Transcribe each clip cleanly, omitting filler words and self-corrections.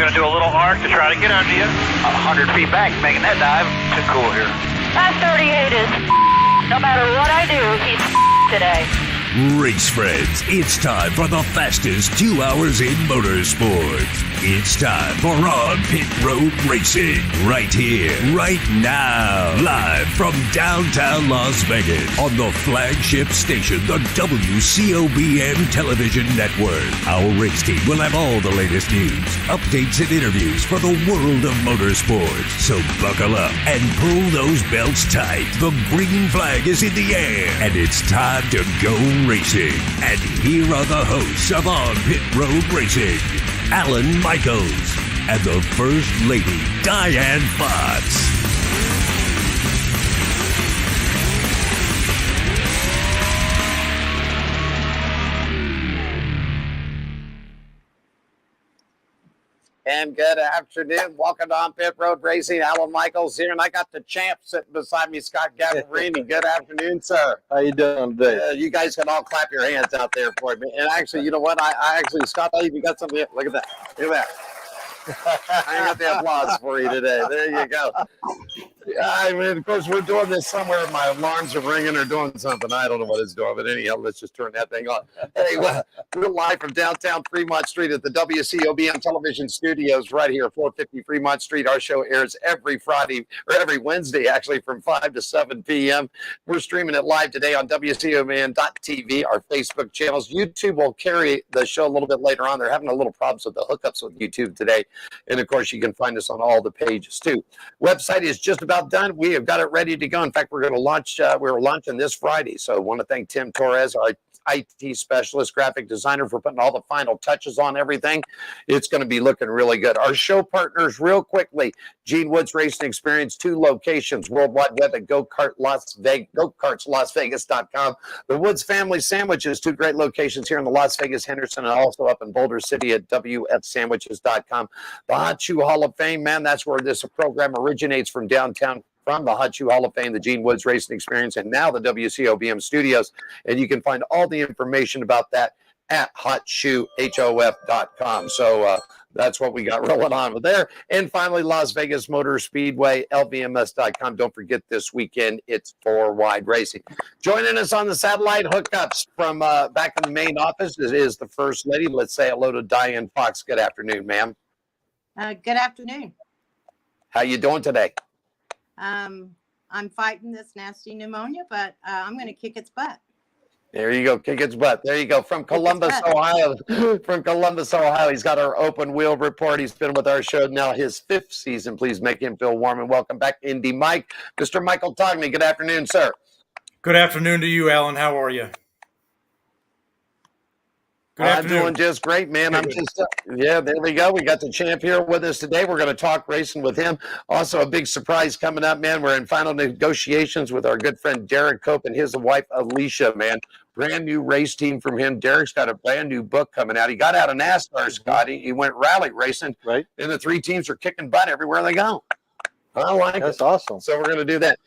going to do a little arc to try to get under you. 100 feet back, making that dive. Too cool here. That 38 is no matter what I do, he's today. Race friends, it's time for the fastest 2 hours in motorsports. It's time for On Pit Road Racing, right here, right now, live from downtown Las Vegas on the flagship station, the WCOBM Television Network. Our race team will have all the latest news, updates, and interviews for the world of motorsports. So buckle up and pull those belts tight. The green flag is in the air, and it's time to go racing. And here are the hosts of On Pit Road Racing, Alan Michaels and the First Lady, Diane Fox. And good afternoon. Welcome to On Pit Road Racing. Alan Michaels here, and I got the champ sitting beside me, Scott Gavarini. Good afternoon, sir. How you doing today? You guys can all clap your hands out there for me. And actually, you know what? I actually, Scott, I even got something. Look at that. Look at that. I got the applause for you today. There you go. I mean, of course, we're doing this somewhere. My alarms are ringing or doing something. I don't know what it's doing, but anyhow, let's just turn that thing on. Hey, we're live from downtown Fremont Street at the WCOBM Television Studios right here at 450 Fremont Street. Our show airs every Friday, or every Wednesday, actually, from 5 to 7 p.m. We're streaming it live today on WCOBM.tv, our Facebook channels. YouTube will carry the show a little bit later on. They're having a little problems with the hookups with YouTube today. And, of course, you can find us on all the pages, too. Website is just about done. We have got it ready to go. In fact, we're going to launch. We're launching this Friday. So I want to thank Tim Torres, our IT specialist, graphic designer, for putting all the final touches on everything. It's going to be looking really good. Our show partners, real quickly, Gene Woods Racing Experience, 2 locations, worldwide web at GoKartsLasVegas.com. The Woods Family Sandwiches, 2 great locations here in the Las Vegas, Henderson, and also up in Boulder City at WFSandwiches.com. The Hot Shoe Hall of Fame, man, that's where this program originates from downtown. From the Hot Shoe Hall of Fame, the Gene Woods Racing Experience, and now the WCOBM Studios. And you can find all the information about that at hotshoehof.com. So that's what we got rolling on with there. And finally, Las Vegas Motor Speedway, LVMS.com. Don't forget this weekend, it's 4 Wide Racing. Joining us on the satellite hookups from back in the main office is the First Lady. Let's say hello to Diane Fox. Good afternoon, ma'am. Good afternoon. How you doing today? I'm fighting this nasty pneumonia, but I'm going to kick its butt. There you go. Kick its butt. There you go. From Columbus, Ohio. From Columbus, Ohio. He's got our open wheel report. He's been with our show now his 5th season. Please make him feel warm and welcome back, Indy Mike. Mr. Michael Togney. Good afternoon, sir. Good afternoon to you, Alan. How are you? I'm doing just great, man. Yeah, there we go. We got the champ here with us today. We're going to talk racing with him. Also, a big surprise coming up, man. We're in final negotiations with our good friend Derek Cope and his wife, Alicia, man. Brand new race team from him. Derek's got a brand new book coming out. He got out of NASCAR, Scott. He went rally racing. Right. And the 3 teams are kicking butt everywhere they go. I like That's awesome. So we're going to do that.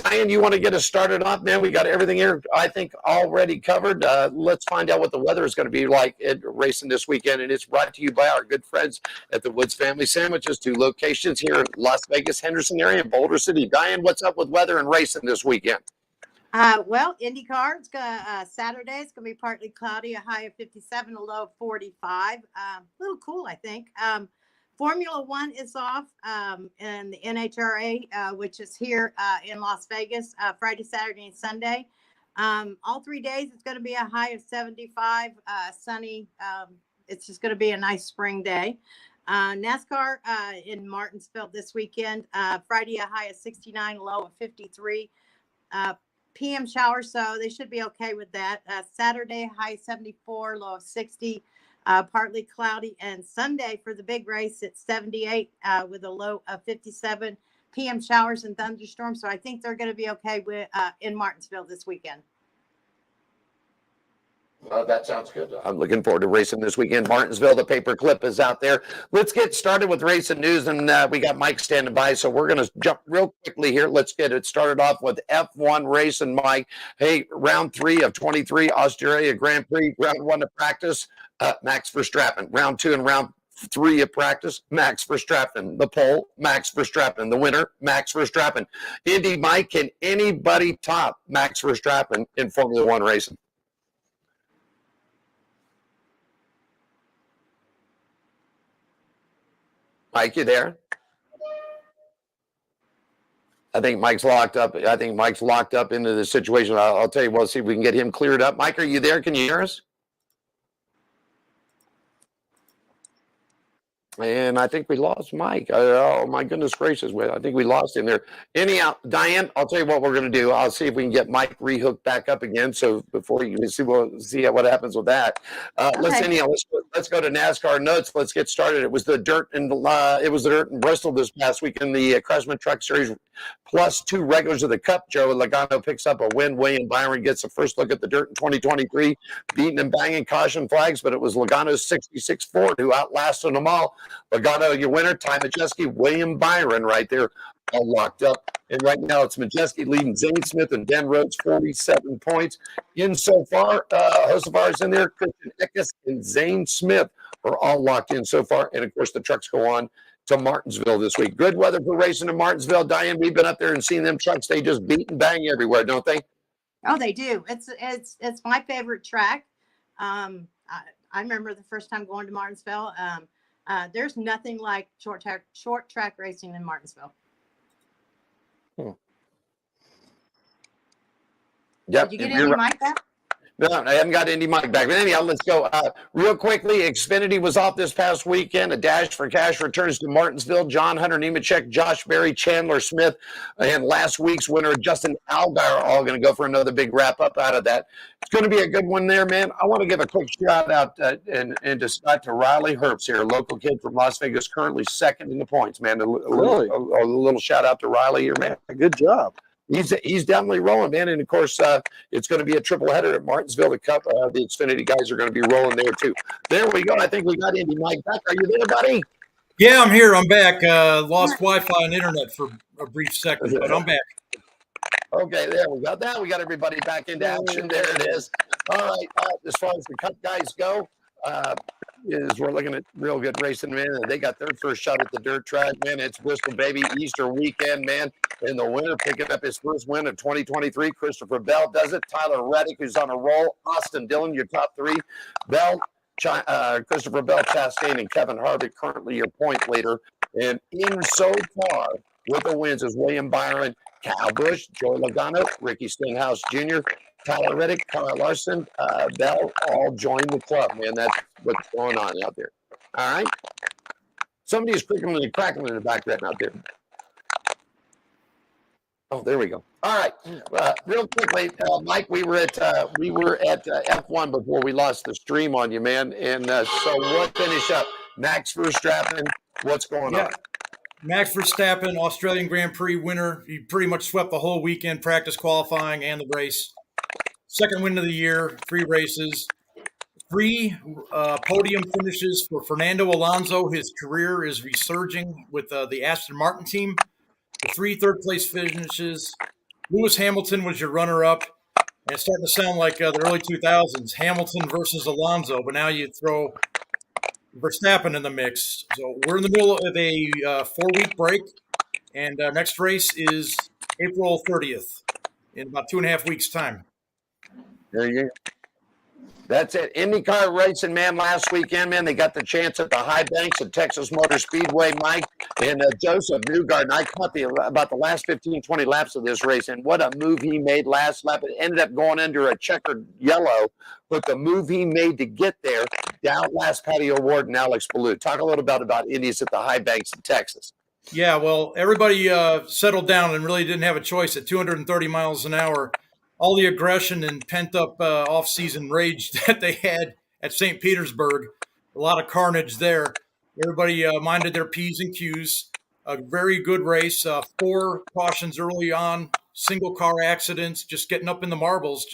Diane, you want to get us started off, man? We got everything here, I think, already covered. Let's find out what the weather is going to be like at racing this weekend. And it's brought to you by our good friends at the Woods Family Sandwiches, 2 locations here in Las Vegas, Henderson area, and Boulder City. Diane, what's up with weather and racing this weekend? Well, IndyCar, it's Saturday, it's going to be partly cloudy, a high of 57, a low of 45. A little cool, I think. Formula One is off, and the NHRA, which is here in Las Vegas, Friday, Saturday, and Sunday. All 3 days, it's going to be a high of 75, sunny. It's just going to be a nice spring day. NASCAR in Martinsville this weekend, Friday, a high of 69, low of 53. PM shower, so they should be okay with that. Saturday, high 74, low of 60. Partly cloudy, and Sunday for the big race it's 78 with a low of 57. PM showers and thunderstorms, so I think they're going to be okay with in Martinsville this weekend. That sounds good. I'm looking forward to racing this weekend. Martinsville, the paperclip is out there. Let's get started with racing news, and we got Mike standing by, so we're going to jump real quickly here. Let's get it started off with F1 racing, Mike. Hey, round 3 of 23, Australia Grand Prix, round 1 of practice, Max Verstappen. Round 2 and round 3 at practice, Max Verstappen. The pole, Max Verstappen. The winner, Max Verstappen. Indy, Mike, can anybody top Max Verstappen in Formula One racing? Mike, you there? I think Mike's locked up. I think Mike's locked up into the situation. I'll tell you, we'll see if we can get him cleared up. Mike, are you there? Can you hear us? And I think we lost Mike. Oh, my goodness gracious. I think we lost him there. Anyhow, Diane, I'll tell you what we're going to do. I'll see if we can get Mike rehooked back up again. So before you see, we'll see what happens with that. Let's go to NASCAR notes. Let's get started. It was the dirt in Bristol this past week in the Craftsman Truck Series, plus 2 regulars of the Cup. Joe Logano picks up a win. William Byron gets the first look at the dirt in 2023, beating and banging caution flags, but it was Logano's 66 Ford who outlasted them all. Logano, your winner. Ty Majeski, William Byron right there, all locked up. And right now it's Majeski leading Zane Smith and Ben Rhodes, 47 points. In so far, Hocevar is in there. Christian Eckes and Zane Smith are all locked in so far. And, of course, the trucks go on to Martinsville this week. Good weather for racing in Martinsville. Diane, we've been up there and seen them trucks. They just beat and bang everywhere, don't they? Oh, they do. It's my favorite track. I remember the first time going to Martinsville. There's nothing like short track racing in Martinsville. Yep. Did you get any mic back? No, I haven't got any mic back. But anyhow, let's go. Real quickly, Xfinity was off this past weekend. A Dash for Cash returns to Martinsville. John Hunter Nemechek, Josh Berry, Chandler Smith, and last week's winner, Justin Allgaier, are all going to go for another big wrap-up out of that. It's going to be a good one there, man. I want to give a quick shout-out to Riley Herbst here, a local kid from Las Vegas, currently second in the points, man. A little shout-out to Riley here, man. Good job. He's definitely rolling, man. And, of course, it's going to be a triple header at Martinsville. The Cup, the Xfinity guys are going to be rolling there, too. There we go. I think we got Indy Mike back. Are you there, buddy? Yeah, I'm here. I'm back. Lost Wi-Fi and internet for a brief second, but I'm back. Okay, there we got that. We got everybody back into action. There it is. All right. As far as the Cup guys go, we're looking at real good racing, man. They got their first shot at the dirt track, man. It's Bristol, baby, Easter weekend, man. And the winner picking up his first win of 2023, Christopher Bell does it. Tyler Reddick, who's on a roll. Austin Dillon, your top 3. Bell, Christopher Bell, Chastain, and Kevin Harvick, currently your point leader. And in so far with the wins is William Byron, Kyle Busch, Joey Logano, Ricky Stenhouse Jr., Tyler Reddick, Kyle Larson, Bell, all join the club, man. That's what's going on out there. All right? Somebody's crickling and crackling in the background out there. Oh, there we go. All right. Real quickly, Mike, we were at F1 before we lost the stream on you, man. And so we'll finish up. Max Verstappen, what's going on? Max Verstappen, Australian Grand Prix winner. He pretty much swept the whole weekend, practice qualifying and the race. Second win of the year, 3 races. 3 podium finishes for Fernando Alonso. His career is resurging with the Aston Martin team. The 3 third-place finishes. Lewis Hamilton was your runner-up. And it's starting to sound like the early 2000s, Hamilton versus Alonso. But now you throw Verstappen in the mix. So we're in the middle of a 4-week break. And next race is April 30th in about 2.5 weeks' time. There you go. That's it. IndyCar racing, man, last weekend, man, they got the chance at the high banks at Texas Motor Speedway, Mike, and Joseph Newgarden. I caught about the last 15, 20 laps of this race, and what a move he made last lap. It ended up going under a checkered yellow, but the move he made to get there, down last Patty O'Ward and Alex Ballou. Talk a little bit about Indies at the high banks in Texas. Yeah, well, everybody settled down and really didn't have a choice at 230 miles an hour. All the aggression and pent-up off-season rage that they had at St. Petersburg, a lot of carnage there. Everybody minded their P's and Q's. A very good race, 4 cautions early on, single-car accidents, just getting up in the marbles.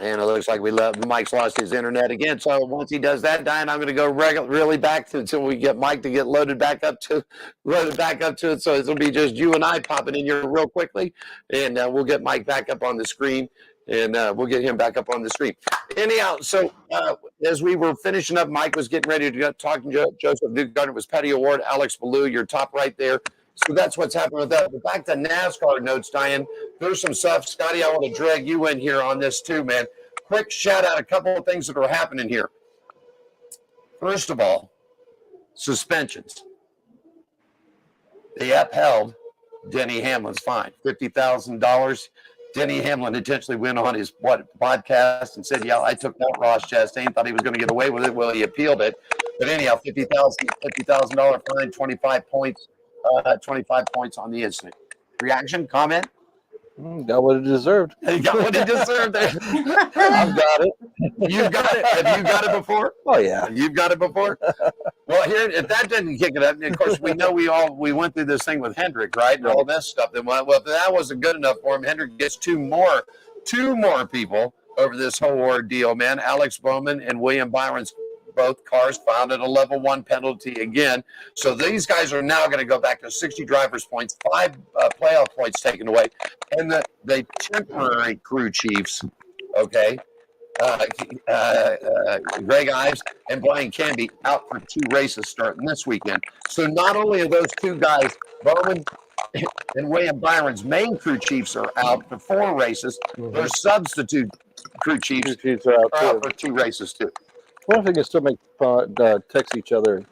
And it looks like Mike's lost his internet again. So once he does that, Diane, I'm going to go really back until we get Mike to get loaded back up to it. So it'll be just you and I popping in here real quickly, and we'll get Mike back up on the screen. and we'll get him back up on the screen. Anyhow, so as we were finishing up, Mike was getting ready to talk to Joseph Newgarden. It was Petty Award, Alex Ballou, your top right there. So that's what's happening with that. But back to NASCAR notes, Diane. There's some stuff. Scotty, I want to drag you in here on this too, man. Quick shout out a couple of things that are happening here. First of all, suspensions. They upheld Denny Hamlin's fine, $50,000. Denny Hamlin intentionally went on his podcast and said, "Yeah, I took out Ross Chastain, thought he was going to get away with it." Well, he appealed it, but anyhow, $50,000 fine, 25 points on the incident. Reaction, comment? Got what it deserved. He got what he deserved there. I've got it. You've got it. Have you got it before? Oh yeah. You've got it before? Well, here, if that didn't kick it up, and of course, we know we went through this thing with Hendrick, right? And all this stuff. Then, well, if that wasn't good enough for him, Hendrick gets two more people over this whole ordeal, man. Alex Bowman and William Byron's both cars found at a level 1 penalty again. So these guys are now going to go back to 60 drivers' points, 5 playoff points taken away. And the temporary crew chiefs, okay, Greg Ives and Brian Canby out for 2 races starting this weekend. So not only are those 2 guys, Bowman and William Byron's main crew chiefs are out for 4 races. Their substitute crew chiefs are out for 2 races too. What if they can still make text each other?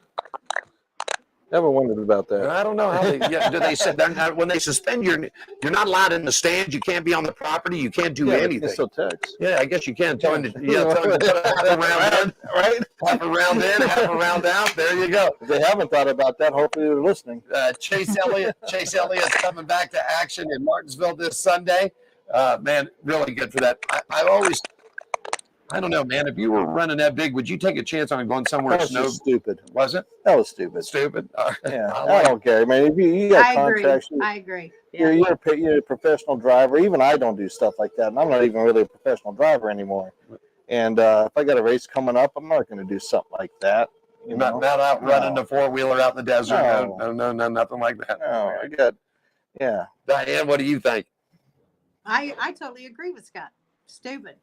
I haven't wondered about that. I don't know how they do. They said when they suspend you're not allowed in the stands. You can't be on the property. You can't do anything. They still text. Yeah, I guess you can. Tell them to put a half a round in, right? Half a round in, half a round out. There you go. If they haven't thought about that, hopefully they're listening. Chase Elliott's coming back to action in Martinsville this Sunday. Man, really good for that. I don't know, man. If you were running that big, would you take a chance on going somewhere? That was just stupid. Was it? That was stupid. Stupid. Yeah, I don't care. I mean, if you got contracts, I agree. Yeah. You're a professional driver. Even I don't do stuff like that, and I'm not even really a professional driver anymore. And if I got a race coming up, I'm not going to do something like that. Not out running the 4-wheeler out in the desert. No, nothing like that. No, Diane, what do you think? I totally agree with Scott. Stupid.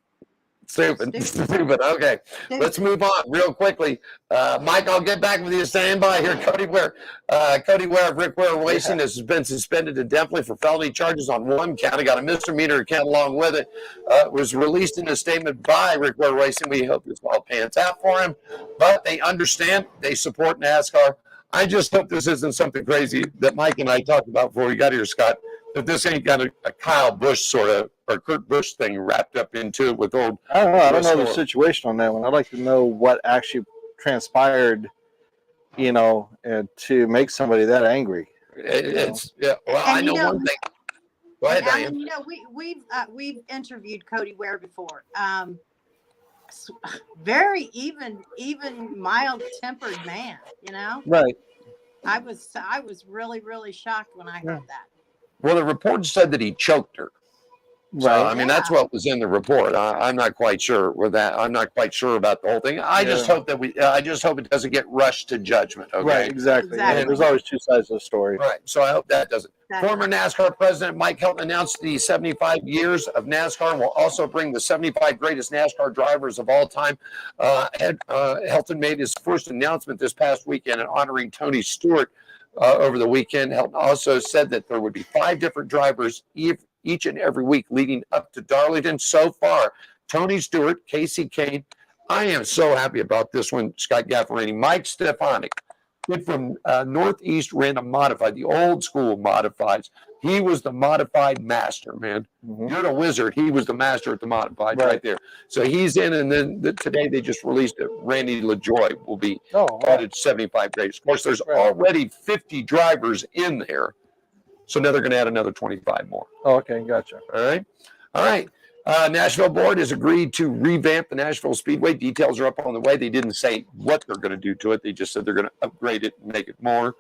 Stupid. Okay. Let's move on real quickly. Mike, I'll get back with you. Stand by here. Cody Ware of Rick Ware Racing has been suspended indefinitely for felony charges on 1 count. He got a misdemeanor count along with it. It was released in a statement by Rick Ware Racing. We hope this all pans out for him. But they understand. They support NASCAR. I just hope this isn't something crazy that Mike and I talked about before we got here, Scott, that this ain't got a Kyle Busch sort of or Kurt Busch thing wrapped up into it with old. I don't know the situation on that one. I'd like to know what actually transpired, to make somebody that angry. Well, I know one thing. Go ahead, Diane. We've interviewed Cody Ware before. Very even mild-tempered man. Right. I was really, really shocked when I heard that. Well, the report said that he choked her. So, Right. That's what was in the report. I'm not quite sure with that. I'm not quite sure about the whole thing. I just hope it doesn't get rushed to judgment. Okay. Right. Exactly. Yeah, there's always 2 sides of the story. Right. So I hope that doesn't. Former NASCAR president Mike Helton announced the 75 years of NASCAR and will also bring the 75 greatest NASCAR drivers of all time. Helton made his first announcement this past weekend in honoring Tony Stewart over the weekend. Helton also said that there would be 5 different drivers each and every week leading up to Darlington. So far, Tony Stewart, Casey Kane. I am so happy about this one, Scott Gaffarini. Mike Stefanik, kid from Northeast Random Modified, the old school modifieds. He was the modified master, man. Mm-hmm. You're the wizard. He was the master at the modified right there. So he's in, and then today they just released it. Randy LaJoie will be added 75 greatest. Of course, there's already 50 drivers in there. So now they're going to add another 25 more. Oh, okay. Gotcha. All right. Nashville board has agreed to revamp the Nashville Speedway. Details are up on the way. They didn't say what they're going to do to it. They just said they're going to upgrade it and make it more.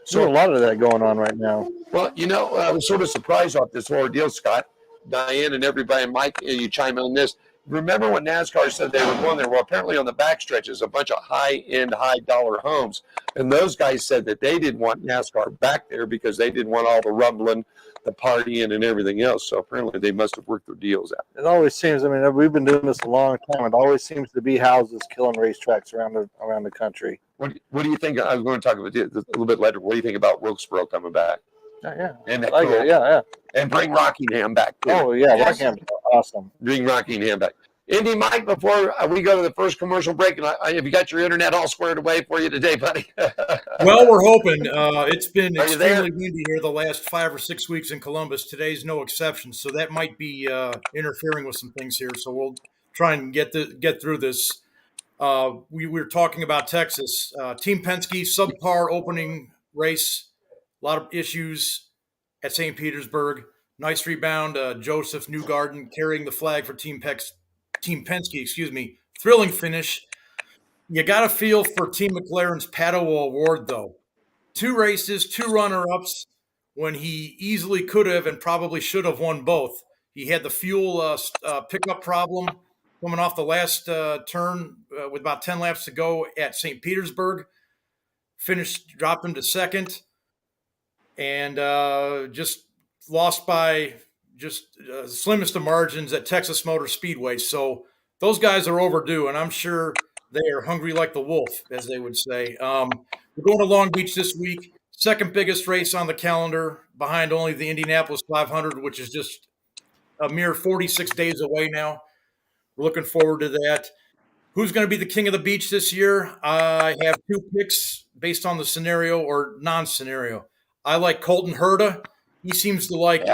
So a lot of that going on right now. Well, I was sort of surprised off this whole deal, Scott, Diane, and everybody. And Mike, you chime in on this. Remember when NASCAR said they were going there? Well, apparently on the backstretch is a bunch of high-end, high-dollar homes. And those guys said that they didn't want NASCAR back there because they didn't want all the rumbling, the partying and everything else. So apparently they must have worked their deals out. It always seems. I mean, we've been doing this a long time. It always seems to be houses killing racetracks around the country. What do you think? I was going to talk about this a little bit later. What do you think about Wilkesboro coming back? Yeah, And I like it. Yeah. And bring Rockingham back too. Oh yeah, Rockingham's awesome. Bring Rockingham back. Indy, Mike, before we go to the first commercial break, and have you got your internet all squared away for you today, buddy? Well, we're hoping. It's been Are you there? extremely windy here the last 5 or 6 weeks in Columbus. Today's no exception, so that might be interfering with some things here. So we'll try and get through this. We were talking about Texas. Team Penske, subpar opening race. A lot of issues at St. Petersburg. Nice rebound. Joseph Newgarden carrying the flag for Team Penske, Thrilling finish. You got to feel for Team McLaren's Pato O'Ward, though. 2 races, 2 runner-ups when he easily could have and probably should have won both. He had the fuel pickup problem coming off the last turn with about 10 laps to go at St. Petersburg. Dropped him to second, and just lost by slimmest of margins at Texas Motor Speedway. So those guys are overdue, and I'm sure they are hungry like the wolf, as they would say. We're going to Long Beach this week. Second biggest race on the calendar, behind only the Indianapolis 500, which is just a mere 46 days away now. We're looking forward to that. Who's going to be the king of the beach this year? I have 2 picks based on the scenario or non-scenario. I like Colton Herta. He seems to like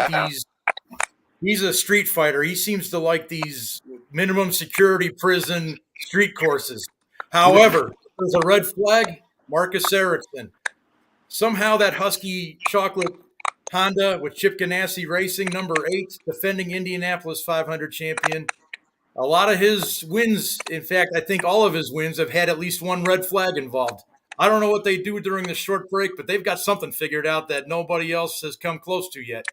he's a street fighter. He seems to like these minimum security prison street courses. However, there's a red flag, Marcus Ericsson. Somehow that Husky chocolate Honda with Chip Ganassi Racing, number 8, defending Indianapolis 500 champion. A lot of his wins, in fact, I think all of his wins have had at least one red flag involved. I don't know what they do during the short break, but they've got something figured out that nobody else has come close to yet.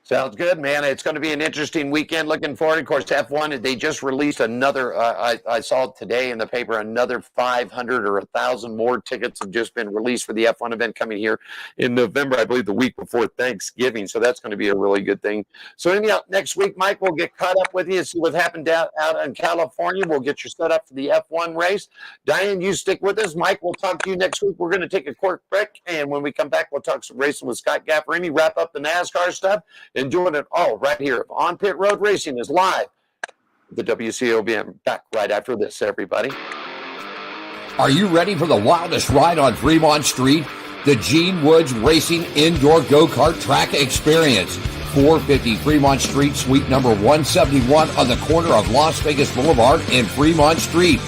Sounds good, man. It's going to be an interesting weekend. Looking forward. Of course, F1, they just released another, I saw today in the paper, another 500 or 1,000 more tickets have just been released for the F1 event coming here in November, I believe the week before Thanksgiving. So that's going to be a really good thing. So anyhow, next week, Mike, we'll get caught up with you and see what happened out in California. We'll get you set up for the F1 race. Diane, you stick with us. Mike, we'll talk to you next week. We're going to take a quick break, and when we come back, we'll talk some racing with Scott Gaffarini, wrap up the NASCAR stuff, and doing it all right here on Pit Road Racing is live. The WCOBM back right after this, everybody. Are you ready for the wildest ride on Fremont Street? The Gene Woods Racing Indoor Go-Kart Track Experience. 450 Fremont Street, suite number 171 on the corner of Las Vegas Boulevard and Fremont Street.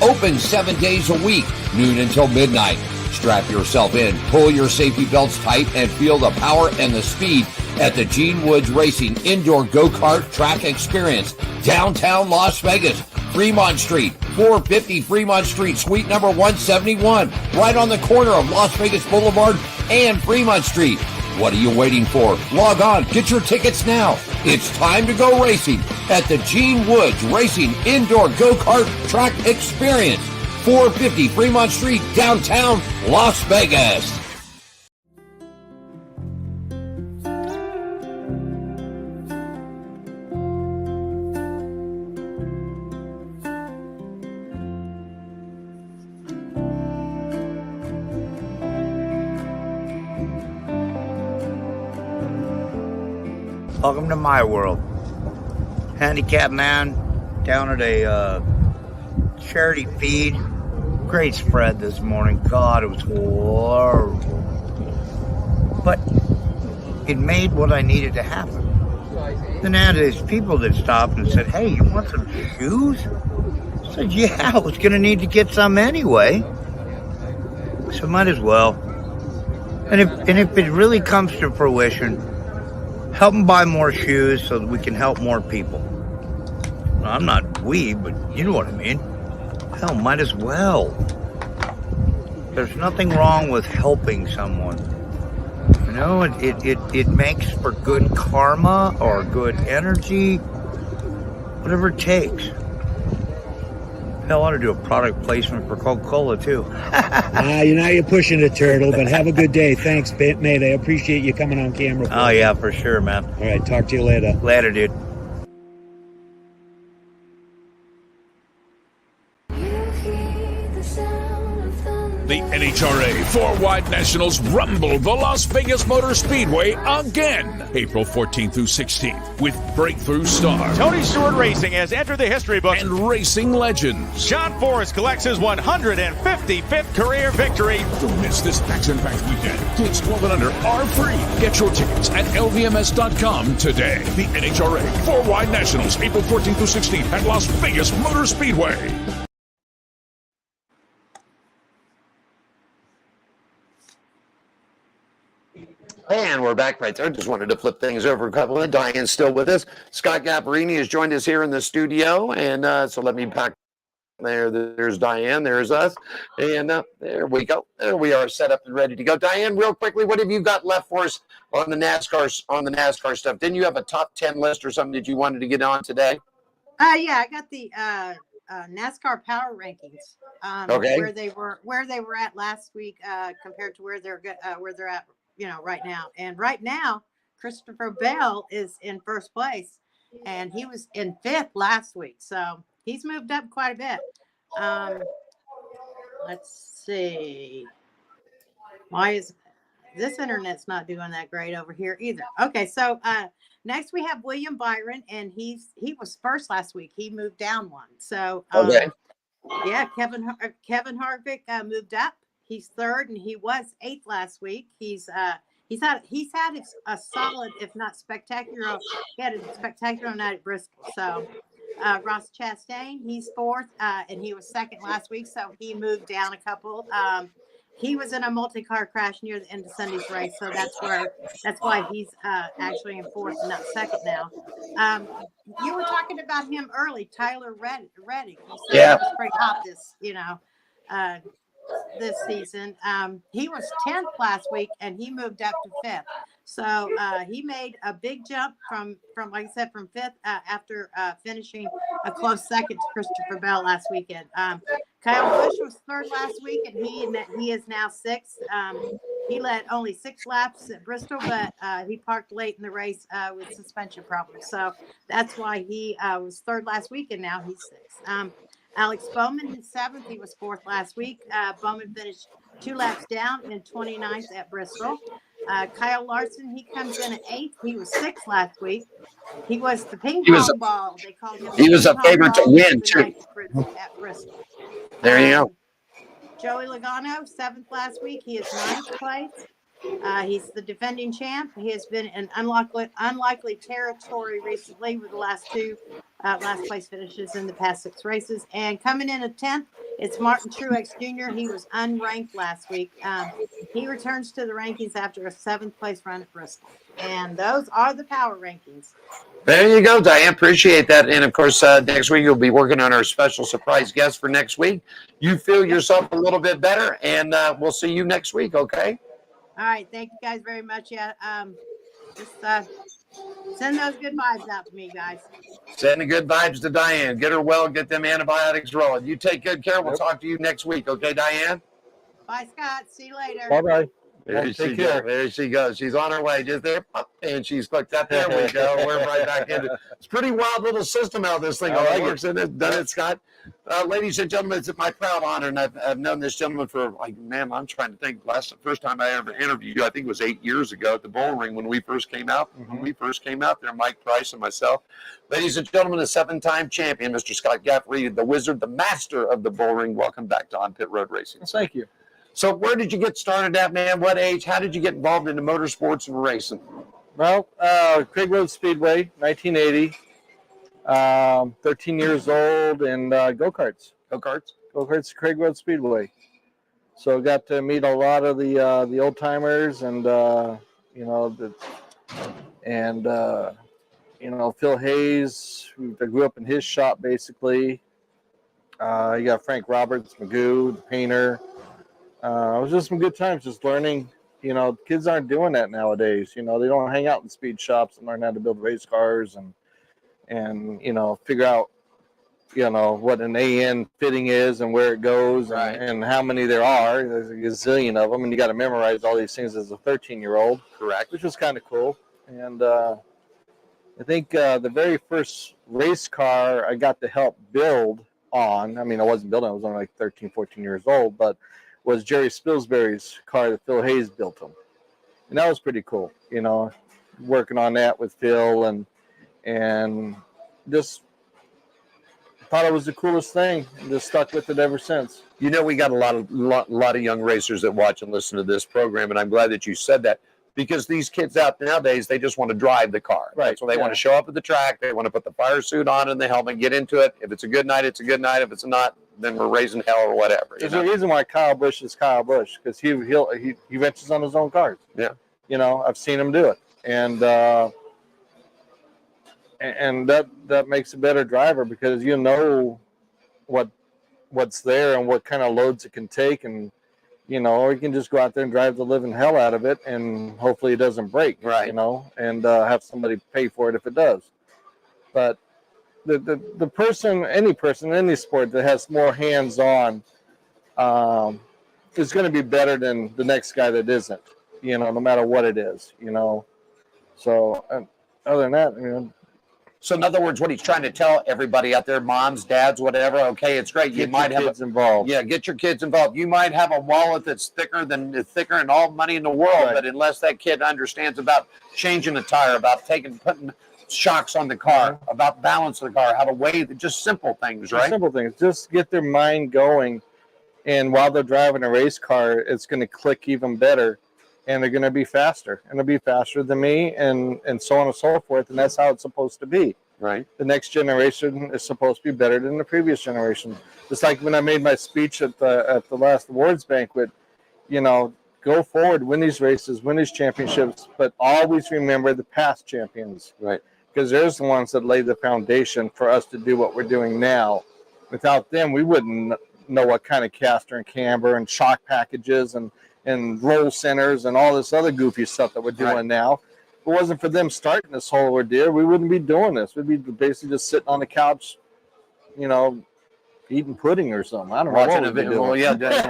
Open 7 days a week, noon until midnight. Strap yourself in, pull your safety belts tight, and feel the power and the speed at the Gene Woods Racing Indoor Go-Kart Track Experience, downtown Las Vegas, Fremont Street, 450 Fremont Street, suite number 171, right on the corner of Las Vegas Boulevard and Fremont Street. What are you waiting for? Log on, get your tickets now. It's time to go racing at the Gene Woods Racing Indoor Go-Kart Track Experience, 450 Fremont Street, downtown Las Vegas. Welcome to my world. Handicap man down at a charity feed. Great spread this morning. God, it was horrible. But it made what I needed to happen. Then I had these people that stopped and said, "Hey, you want some shoes?" I said, "Yeah, I was going to need to get some anyway. So might as well." And if it really comes to fruition, help them buy more shoes so that we can help more people. Well, I'm not but you know what I mean. Hell, might as well. There's nothing wrong with helping someone. You know, it makes for good karma or good energy, whatever it takes. Hell, I ought to do a product placement for Coca-Cola, too. Now you're pushing it, Turtle, but have a good day. Thanks, mate. I appreciate you coming on camera. Oh, yeah, for sure, man. All right, talk to you later. Later, dude. The NHRA 4-Wide Nationals rumble the Las Vegas Motor Speedway again, April 14th through 16th, with breakthrough star Tony Stewart Racing has entered the history books and racing legends. John Forrest collects his 155th career victory. Don't miss this action-packed weekend. Kids 12 and under are free. Get your tickets at lvms.com today. The NHRA 4-Wide Nationals, April 14th through 16th at Las Vegas Motor Speedway. And we're back right there. Just wanted to flip things over a couple of. Diane's still with us. Scott Gapparini has joined us here in the studio. And so let me back there. There's Diane. There's us. And there we go. There we are, set up and ready to go. Diane, real quickly, what have you got left for us on the NASCAR stuff? Didn't you have a top 10 list or something that you wanted to get on today? Yeah, I got the NASCAR power rankings. Okay. Where they were at last week compared to where they're at, right now. And right now, Christopher Bell is in first place, and he was in 5th last week. So he's moved up quite a bit. Let's see. Why is this internet's not doing that great over here either? Okay, so next we have William Byron, and he was first last week. He moved down one. So Okay. Yeah, Kevin Harvick moved up. He's 3rd, and he was 8th last week. He's had a solid, if not spectacular. He had a spectacular night at Bristol. So Ross Chastain, he's 4th, and he was 2nd last week. So he moved down a couple. He was in a multi-car crash near the end of Sunday's race, so that's why he's actually in 4th and not 2nd now. You were talking about him early, Tyler Reddick. You said Yeah. he was pretty hot this season. He was 10th last week, and he moved up to 5th. So he made a big jump from like I said, from 5th after finishing a close 2nd to Christopher Bell last weekend. Kyle Busch was 3rd last week, and he is now 6th. He led only 6 laps at Bristol, but he parked late in the race with suspension problems. So that's why he was 3rd last week, and now he's 6th. Alex Bowman is 7th. He was 4th last week. Bowman finished 2 laps down in 29th at Bristol. Kyle Larson, he comes in at 8th. He was 6th last week. He was the ping pong ball. They called him. He was a favorite to win, too. At Bristol. There you go. Joey Logano, 7th last week. He is 9th place. He's the defending champ. He has been in unlikely territory recently with the last 2 last place finishes in the past 6 races. And coming in at 10th, it's Martin Truex Jr. He was unranked last week. He returns to the rankings after a 7th place run at Bristol. And those are the power rankings. There you go, Diane. Appreciate that. And, of course, next week you'll be working on our special surprise guest for next week. You feel yourself a little bit better, and we'll see you next week, okay? All right. Thank you guys very much. Yeah. Just send those good vibes out to me, guys. Send the good vibes to Diane. Get her well. Get them antibiotics rolling. You take good care. We'll talk to you next week. Okay, Diane? Bye, Scott. See you later. Bye-bye. There she goes. There she goes. She's on her way. Just there. And she's clicked that. There we go. We're right back into it. It's a pretty wild little system how this thing all works. Isn't it? Done it, Scott? Ladies and gentlemen, it's my proud honor, and I've known this gentleman for, I'm trying to think. First time I ever interviewed you, I think it was 8 years ago at the Bull Ring when we first came out. When we first came out there, Mike Price and myself. Ladies and gentlemen, the 7-time champion, Mr. Scott Gapparini, the wizard, the master of the Bull Ring. Welcome back to On Pit Road Racing. Thank you. So where did you get started at, man? What age? How did you get involved into motorsports and racing? Well, Craig Road Speedway, 1980. 13 years old, and go-karts. Go-karts, Craig Road Speedway. So got to meet a lot of the old timers, and Phil Hayes, who grew up in his shop basically. You got Frank Roberts, Magoo, the painter. It was just some good times, just learning. Kids aren't doing that nowadays. They don't hang out in speed shops and learn how to build race cars and figure out you know, what an AN fitting is and where it goes and how many there are. There's a gazillion of them, and you got to memorize all these things as a 13-year-old. Correct. Which was kind of cool. And I think the very first race car I got to help build on, I mean, I wasn't building, I was only like 13, 14 years old, but was Jerry Spilsbury's car that Phil Hayes built him. And that was pretty cool, you know, working on that with Phil and just thought it was the coolest thing and just stuck with it ever since. You know, we got a lot of young racers that watch and listen to this program, and I'm glad that you said that, because these kids out nowadays, they just want to drive the car. Right. That's what they want to show up at the track. They want to put the fire suit on and the helmet, get into it. If it's a good night, it's a good night. If it's not, then we're raising hell or whatever. There's a reason why Kyle Busch is Kyle Busch, because he wrenches on his own cars. Yeah. You know, I've seen him do it, and that makes a better driver, because you know what's there and what kind of loads it can take, and you know, or you can just go out there and drive the living hell out of it, and hopefully it doesn't break. Right. You know, and have somebody pay for it if it does. But the person, any person in any sport that has more hands-on, is going to be better than the next guy that isn't. You know, no matter what it is. You know, so other than that, you know. So in other words, what he's trying to tell everybody out there, moms, dads, whatever, okay, it's great. You might have kids involved. Yeah, get your kids involved. You might have a wallet that's thicker than all money in the world, but unless that kid understands about changing a tire, about putting shocks on the car, about balance of the car, how to weigh, just simple things, right? Simple things. Just get their mind going, and while they're driving a race car, it's going to click even better. And they're going to be faster, and they'll be faster than me, and so on and so forth. And that's how it's supposed to be. Right. The next generation is supposed to be better than the previous generation. Just like when I made my speech at the last awards banquet, you know, go forward, win these races, win these championships, but always remember the past champions. Right. Because there's the ones that laid the foundation for us to do what we're doing now. Without them, we wouldn't know what kind of caster and camber and shock packages and roll centers and all this other goofy stuff that we're doing now. If it wasn't for them starting this whole ordeal, we wouldn't be doing this. We'd be basically just sitting on the couch, you know, eating pudding or something. I don't know. Watching a video,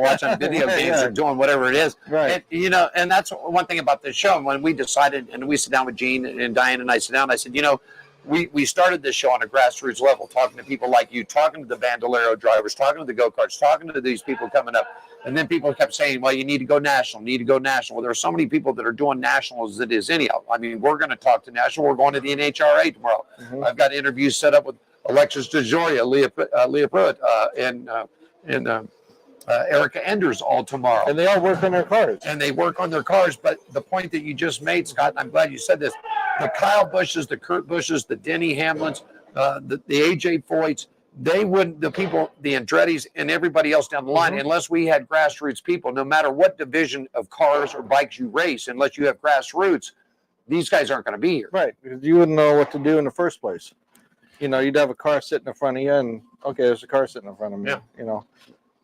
watching video games or doing whatever it is. Right. And, you know, and that's one thing about this show. When we decided, and we sit down with Gene and Diane and I sit down, I said, you know, we started this show on a grassroots level, talking to people like you, talking to the Bandolero drivers, talking to the go-karts, talking to these people coming up. And then people kept saying, well, you need to go national, Well, there are so many people that are doing national as it is anyhow. I mean, we're going to talk to national. We're going to the NHRA tomorrow. Mm-hmm. I've got interviews set up with Alexis DeJoria, Leah Pruitt, and Erica Enders all tomorrow. And they all work on their cars. And they work on their cars. But the point that you just made, Scott, and I'm glad you said this, the Kyle Bushes, the Kurt Bushes, the Denny Hamlins, the AJ Foyts, they wouldn't, the people, the Andretti's and everybody else down the line, unless we had grassroots people, no matter what division of cars or bikes you race, unless you have grassroots, these guys aren't going to be here. Right, because you wouldn't know what to do in the first place. You know, you'd have a car sitting in front of you, and okay, there's a car sitting in front of me. Yeah. You know,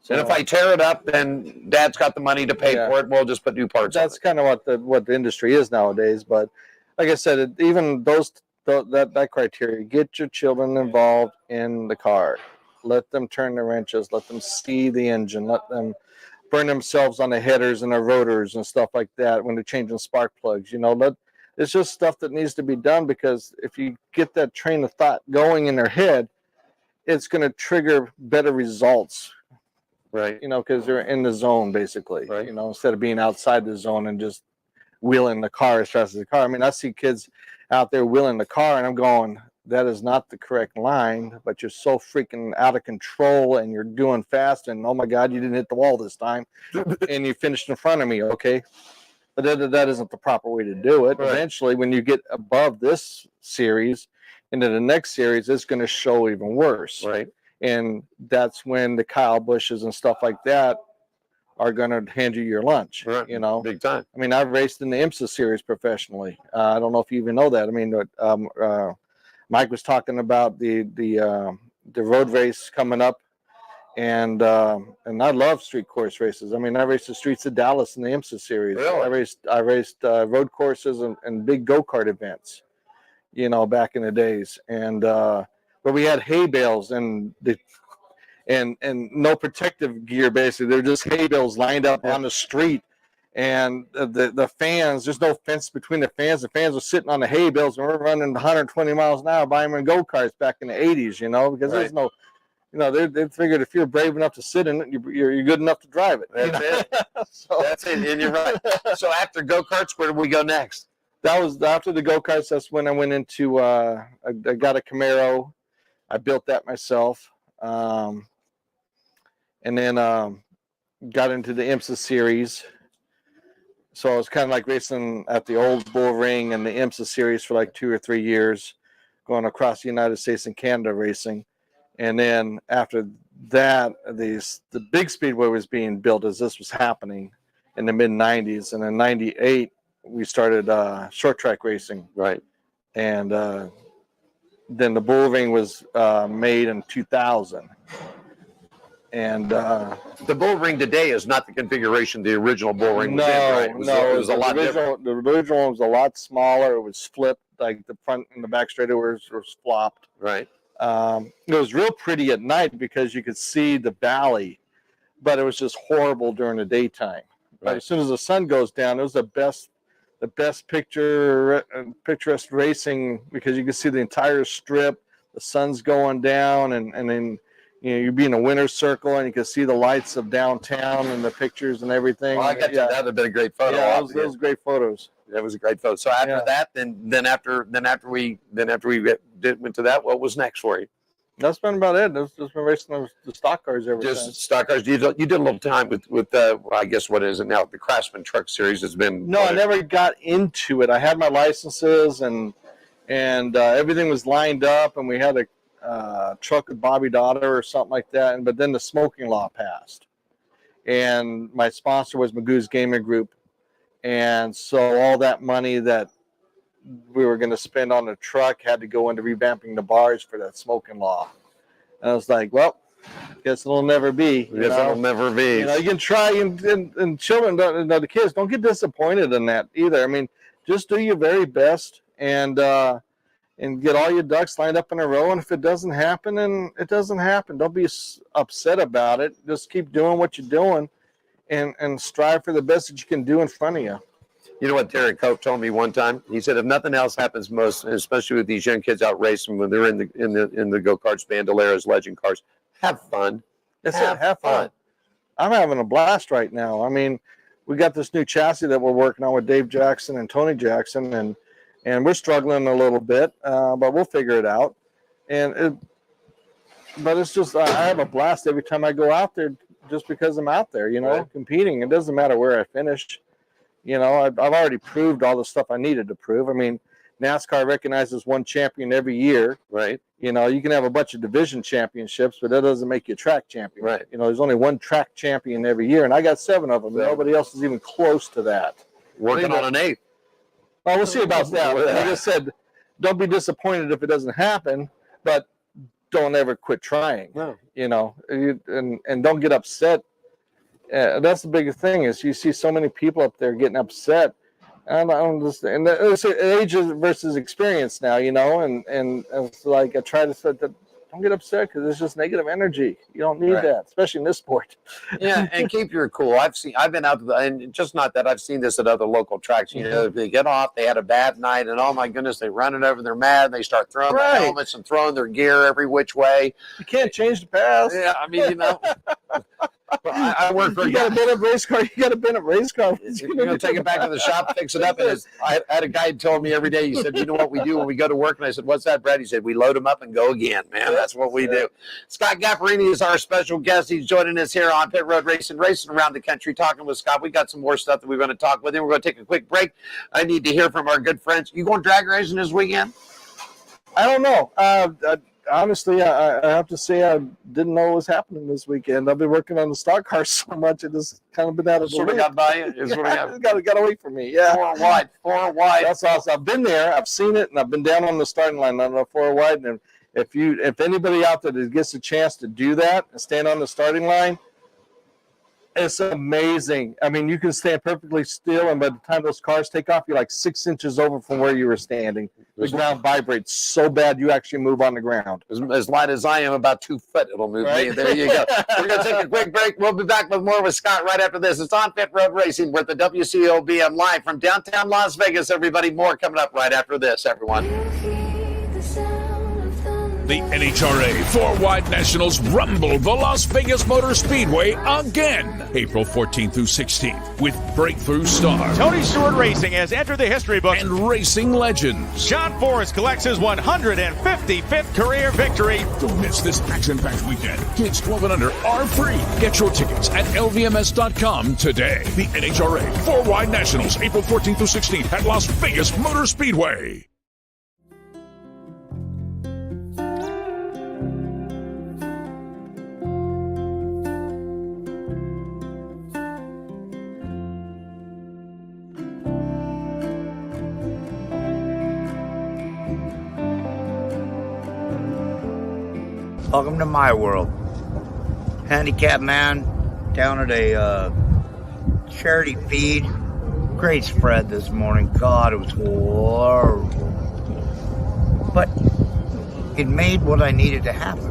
so, and if I tear it up, then Dad's got the money to pay for it. We'll just put new parts. That's kind of what the industry is nowadays. But like I said, even that criteria, get your children involved in the car. Let them turn the wrenches. Let them see the engine. Let them burn themselves on the headers and the rotors and stuff like that when they're changing spark plugs. You know, it's just stuff that needs to be done, because if you get that train of thought going in their head, it's going to trigger better results. Right. You know, because they're in the zone, basically. Right. You know, instead of being outside the zone and just wheeling the car as fast as the car. I mean, I see kids out there wheeling the car, and I'm going, that is not the correct line, but you're so freaking out of control, and you're doing fast, and oh my God, you didn't hit the wall this time, and you finished in front of me, okay? But that isn't the proper way to do it. Right. Eventually, when you get above this series into the next series, it's going to show even worse. Right. And that's when the Kyle Bushes and stuff like that are going to hand you your lunch, you know. Big time. I mean, I've raced in the IMSA series professionally. I don't know if you even know that. I mean, Mike was talking about the road race coming up, and I love street course races. I mean, I raced the streets of Dallas in the IMSA series. Really? I raced road courses and big go-kart events, you know, back in the days. And but we had hay bales and no protective gear. Basically, they're just hay bales lined up on the street, and the fans. There's no fence between the fans. The fans are sitting on the hay bales, and we're running 120 miles an hour by them in go-karts back in the 80s. Because there's no. They figured if you're brave enough to sit in it, you're good enough to drive it. That's it. That's it. And you're right. So after go-karts, where do we go next? That was after the go-karts. That's when I went into, I got a Camaro. I built that myself. And then got into the IMSA series. So I was kind of like racing at the old Bull Ring and the IMSA series for like 2 or 3 years, going across the United States and Canada racing. And then after that, the big speedway was being built as this was happening in the mid-90s. And in 98, we started short track racing. Right. And then the Bull Ring was made in 2000. And the Bull Ring today is not the configuration the original Bull Ring was in, right? It was a lot different. The original one was a lot smaller. It was flipped, like the front and the back straightaway was flopped. Right. It was real pretty at night because you could see the valley, but it was just horrible during the daytime. Right. As soon as the sun goes down, it was the best picturesque racing because you could see the entire strip. The sun's going down, and then you'd be in a winter circle, and you could see the lights of downtown and the pictures and everything. Well, I got that would have been a great photo. Yeah, those great photos. That was a great photo. So after that, then after we went to that, what was next for you? That's been about it. Just been racing the stock cars ever since. Just stock cars. You did a little time with I guess what is it now? The Craftsman Truck Series has been. No, I never got into it. I had my licenses and everything was lined up, and we had a truck with Bobby Daughter or something like that. But then the smoking law passed, and my sponsor was Magoo's Gaming Group. And so all that money that we were going to spend on the truck had to go into revamping the bars for that smoking law. And I was like, well, guess it'll never be. It'll never be. You can try, and children, the kids, don't get disappointed in that either. I mean, just do your very best and get all your ducks lined up in a row. And if it doesn't happen, then it doesn't happen. Don't be upset about it. Just keep doing what you're doing. And strive for the best that you can do in front of you. You know what Derek Cope told me one time? He said, if nothing else happens most, especially with these young kids out racing when they're in the go-karts, Bandoleros, legend cars, have fun. Have fun. I'm having a blast right now. I mean, we got this new chassis that we're working on with Dave Jackson and Tony Jackson, and we're struggling a little bit, but we'll figure it out. But it's just I have a blast every time I go out there. Just because I'm out there, right. Competing. It doesn't matter where I finish. I've already proved all the stuff I needed to prove. I mean, NASCAR recognizes one champion every year. Right. You can have a bunch of division championships, but that doesn't make you a track champion. Right. There's only one track champion every year, and I got 7 of them. Right. Nobody else is even close to that. Working on an 8th. Well, we'll see about that. Like I said, don't be disappointed if it doesn't happen, but don't ever quit trying. No. And don't get upset. That's the biggest thing is you see so many people up there getting upset. And I don't understand. And it's age versus experience now, and it's like I try to say that don't get upset because it's just negative energy. You don't need that, especially in this sport. Yeah, and keep your cool. I've been out, and just not that I've seen this at other local tracks. They get off, they had a bad night, and oh my goodness, they run it over. They're mad. They start throwing their helmets and throwing their gear every which way. You can't change the past. Yeah, I mean, I work for you got a Bennett race car. You got a Bennett race car. You're going to take it back to the shop, fix it up. And I had a guy told me every day. He said, "You know what we do when we go to work?" And I said, "What's that, Brad?" He said, "We load them up and go again, man. That's what we do." Scott Gaffarini is our special guest. He's joining us here on Pit Road Racing around the country, talking with Scott. We got some more stuff that we're going to talk with him. We're going to take a quick break. I need to hear from our good friends. You going drag racing this weekend? I don't know. Honestly, I have to say I didn't know what was happening this weekend. I've been working on the stock cars so much, it just kind of been out of the loop. Got by you. Got away from me. Yeah. 4 wide. That's awesome. I've been there. I've seen it, and I've been down on the starting line on the 4 wide. And if anybody out there that gets a chance to do that and stand on the starting line, It's amazing. I mean, you can stand perfectly still, and by the time those cars take off, you're like 6 inches over from where you were standing. The ground vibrates so bad you actually move on the ground. As light as I am, about 2 foot, it'll move me. Right? There you go. We're going to take a quick break. We'll be back with more with Scott right after this. It's On Pit Road Racing with the WCOBM live from downtown Las Vegas. Everybody, more coming up right after this, everyone. The NHRA 4-Wide Nationals rumble the Las Vegas Motor Speedway again, April 14th through 16th, with breakthrough stars Tony Stewart Racing has entered the history books. and racing legends. John Forrest collects his 155th career victory. Don't miss this action-packed weekend. Kids 12 and under are free. Get your tickets at lvms.com today. The NHRA 4-Wide Nationals, April 14th through 16th at Las Vegas Motor Speedway. Welcome to my world. Handicapped man down at a charity feed. Great spread this morning. God, it was horrible. But it made what I needed to happen.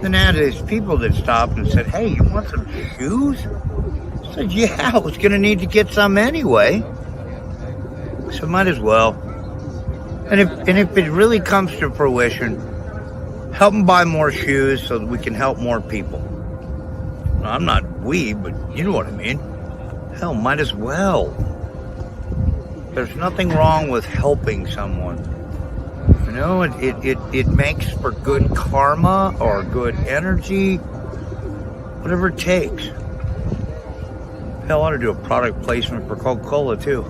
Then I had these people that stopped and said, "Hey, you want some shoes?" I said, "Yeah, I was going to need to get some anyway. So might as well." And if it really comes to fruition, help them buy more shoes so that we can help more people. I'm not we, but you know what I mean. Hell, might as well. There's nothing wrong with helping someone. You know, it makes for good karma or good energy, whatever it takes. Hell, I ought to do a product placement for Coca-Cola, too.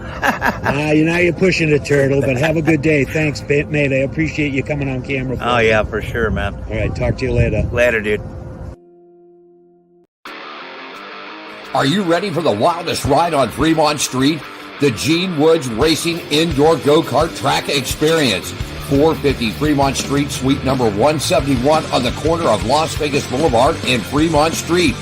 You're pushing it, Turtle, but have a good day. Thanks, mate. I appreciate you coming on camera. Oh, yeah, for sure, man. All right, talk to you later. Later, dude. Are you ready for the wildest ride on Fremont Street? The Gene Woods Racing Indoor Go-Kart Track Experience. 450 Fremont Street, suite number 171 on the corner of Las Vegas Boulevard and Fremont Street.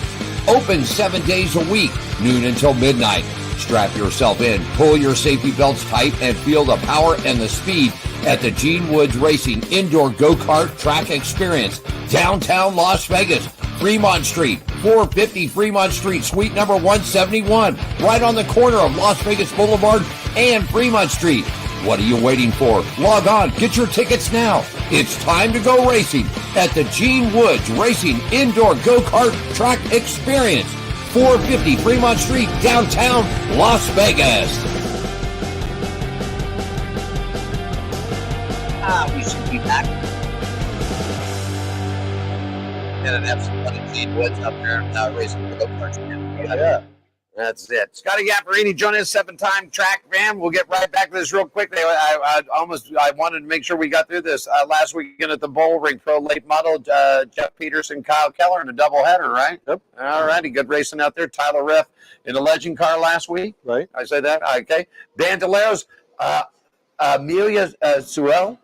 Open 7 days a week, noon until midnight. Strap yourself in, pull your safety belts tight, and feel the power and the speed at the Gene Woods Racing Indoor Go-Kart Track Experience, downtown Las Vegas, Fremont Street, 450 Fremont Street, suite number 171, right on the corner of Las Vegas Boulevard and Fremont Street. What are you waiting for? Log on, get your tickets now. It's time to go racing at the Gene Woods Racing Indoor Go-Kart Track Experience, 450 Fremont Street, downtown Las Vegas. We should be back. And have some fun at Gene Woods up there racing with go-karts. Yeah. That's it. Scotty Gapparini joining us, 7-time track fan. We'll get right back to this real quickly. I wanted to make sure we got through this last weekend at the Bull Ring Pro Late Model. Jeff Peterson, Kyle Keller in a doubleheader, right? Yep. All righty. Good racing out there. Tyler Riff in a legend car last week. Right. I say that. Okay. Bandolieros, Amelia Suel.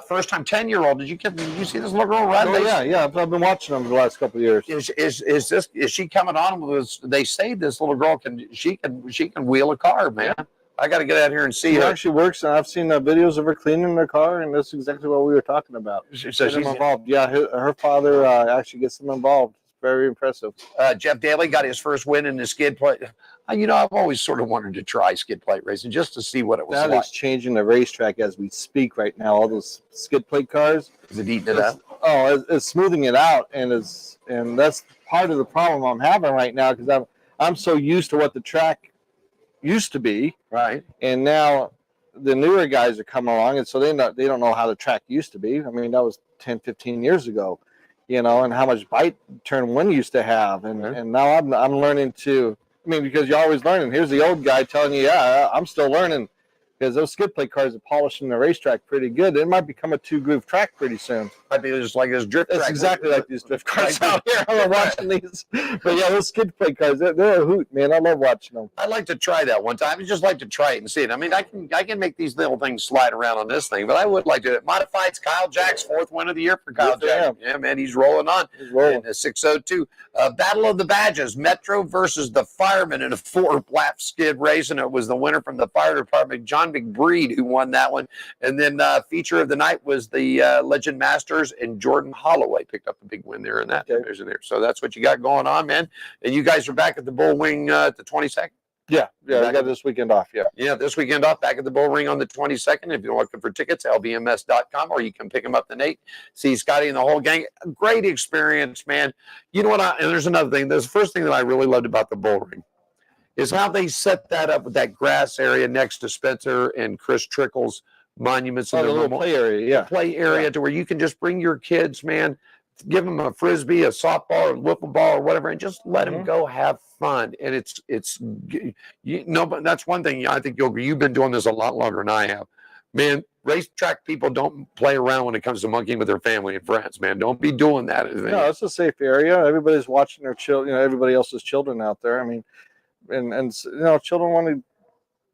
First time 10-year-old. Did you see this little girl ride? Oh, yeah. I've been watching them the last couple of years. Is she coming on? They say this little girl can wheel a car, man. I got to get out here and see It her. actually works, and I've seen videos of her cleaning her car, and that's exactly what we were talking about. So Get them she's involved. Yeah, her father actually gets them involved. It's very impressive. Jeff Daly got his first win in the skid plate. I've always sort of wanted to try skid plate racing just to see what it was That like. is changing the racetrack as we speak right now. All those skid plate cars. Is it eating it up? Oh, it's smoothing it out, and that's part of the problem I'm having right now because I'm so used to what the track used to be, right? And now the newer guys are coming along, and so they don't know how the track used to be. I mean, that was 10, 15 years ago, and how much bite turn one used to have, and now I'm learning to. I mean, because you're always learning. Here's the old guy telling you, yeah, I'm still learning. because those skid plate cars are polishing the racetrack pretty good. It might become a 2-groove track pretty soon. Might be just like this drift It's track. exactly like these drift cars out here. I love watching these. But yeah, those skid plate cars, they're a hoot, man. I love watching them. I'd like to try that one time. I'd just like to try it and see it. I mean, I can make these little things slide around on this thing, but I would like to. Modifieds, Kyle Jack's 4th win of the year for Kyle Jack. Yeah, man, he's rolling on. He's rolling. In the 602. Battle of the Badges, Metro versus the Firemen in a 4-lap skid race, and it was the winner from the fire department, John McBreed, who won that one. And then feature of the night was the Legend Masters, and Jordan Holloway picked up the big win there in that division there. So that's what you got going on, man. And you guys are back at the Bull Ring the 22nd. Yeah, we got this weekend off, Yeah, this weekend off, back at the Bull Ring on the 22nd. If you're looking for tickets, lbms.com, or you can pick them up the Nate, see Scotty and the whole gang. Great experience, man. You know what? And there's another thing. There's the first thing that I really loved about the Bull Ring is how they set that up with that grass area next to Spencer and Chris Trickle's monuments. Oh, the little play area, yeah. Play area to where you can just bring your kids, man, give them a Frisbee, a softball, or wiffle ball, or whatever, and just let them go have fun. And it's but that's one thing I think you've been doing this a lot longer than I have, man. Racetrack people don't play around when it comes to monkeying with their family and friends, man. Don't be doing that. No, it's a safe area. Everybody's watching their children, everybody else's children out there. I mean, and children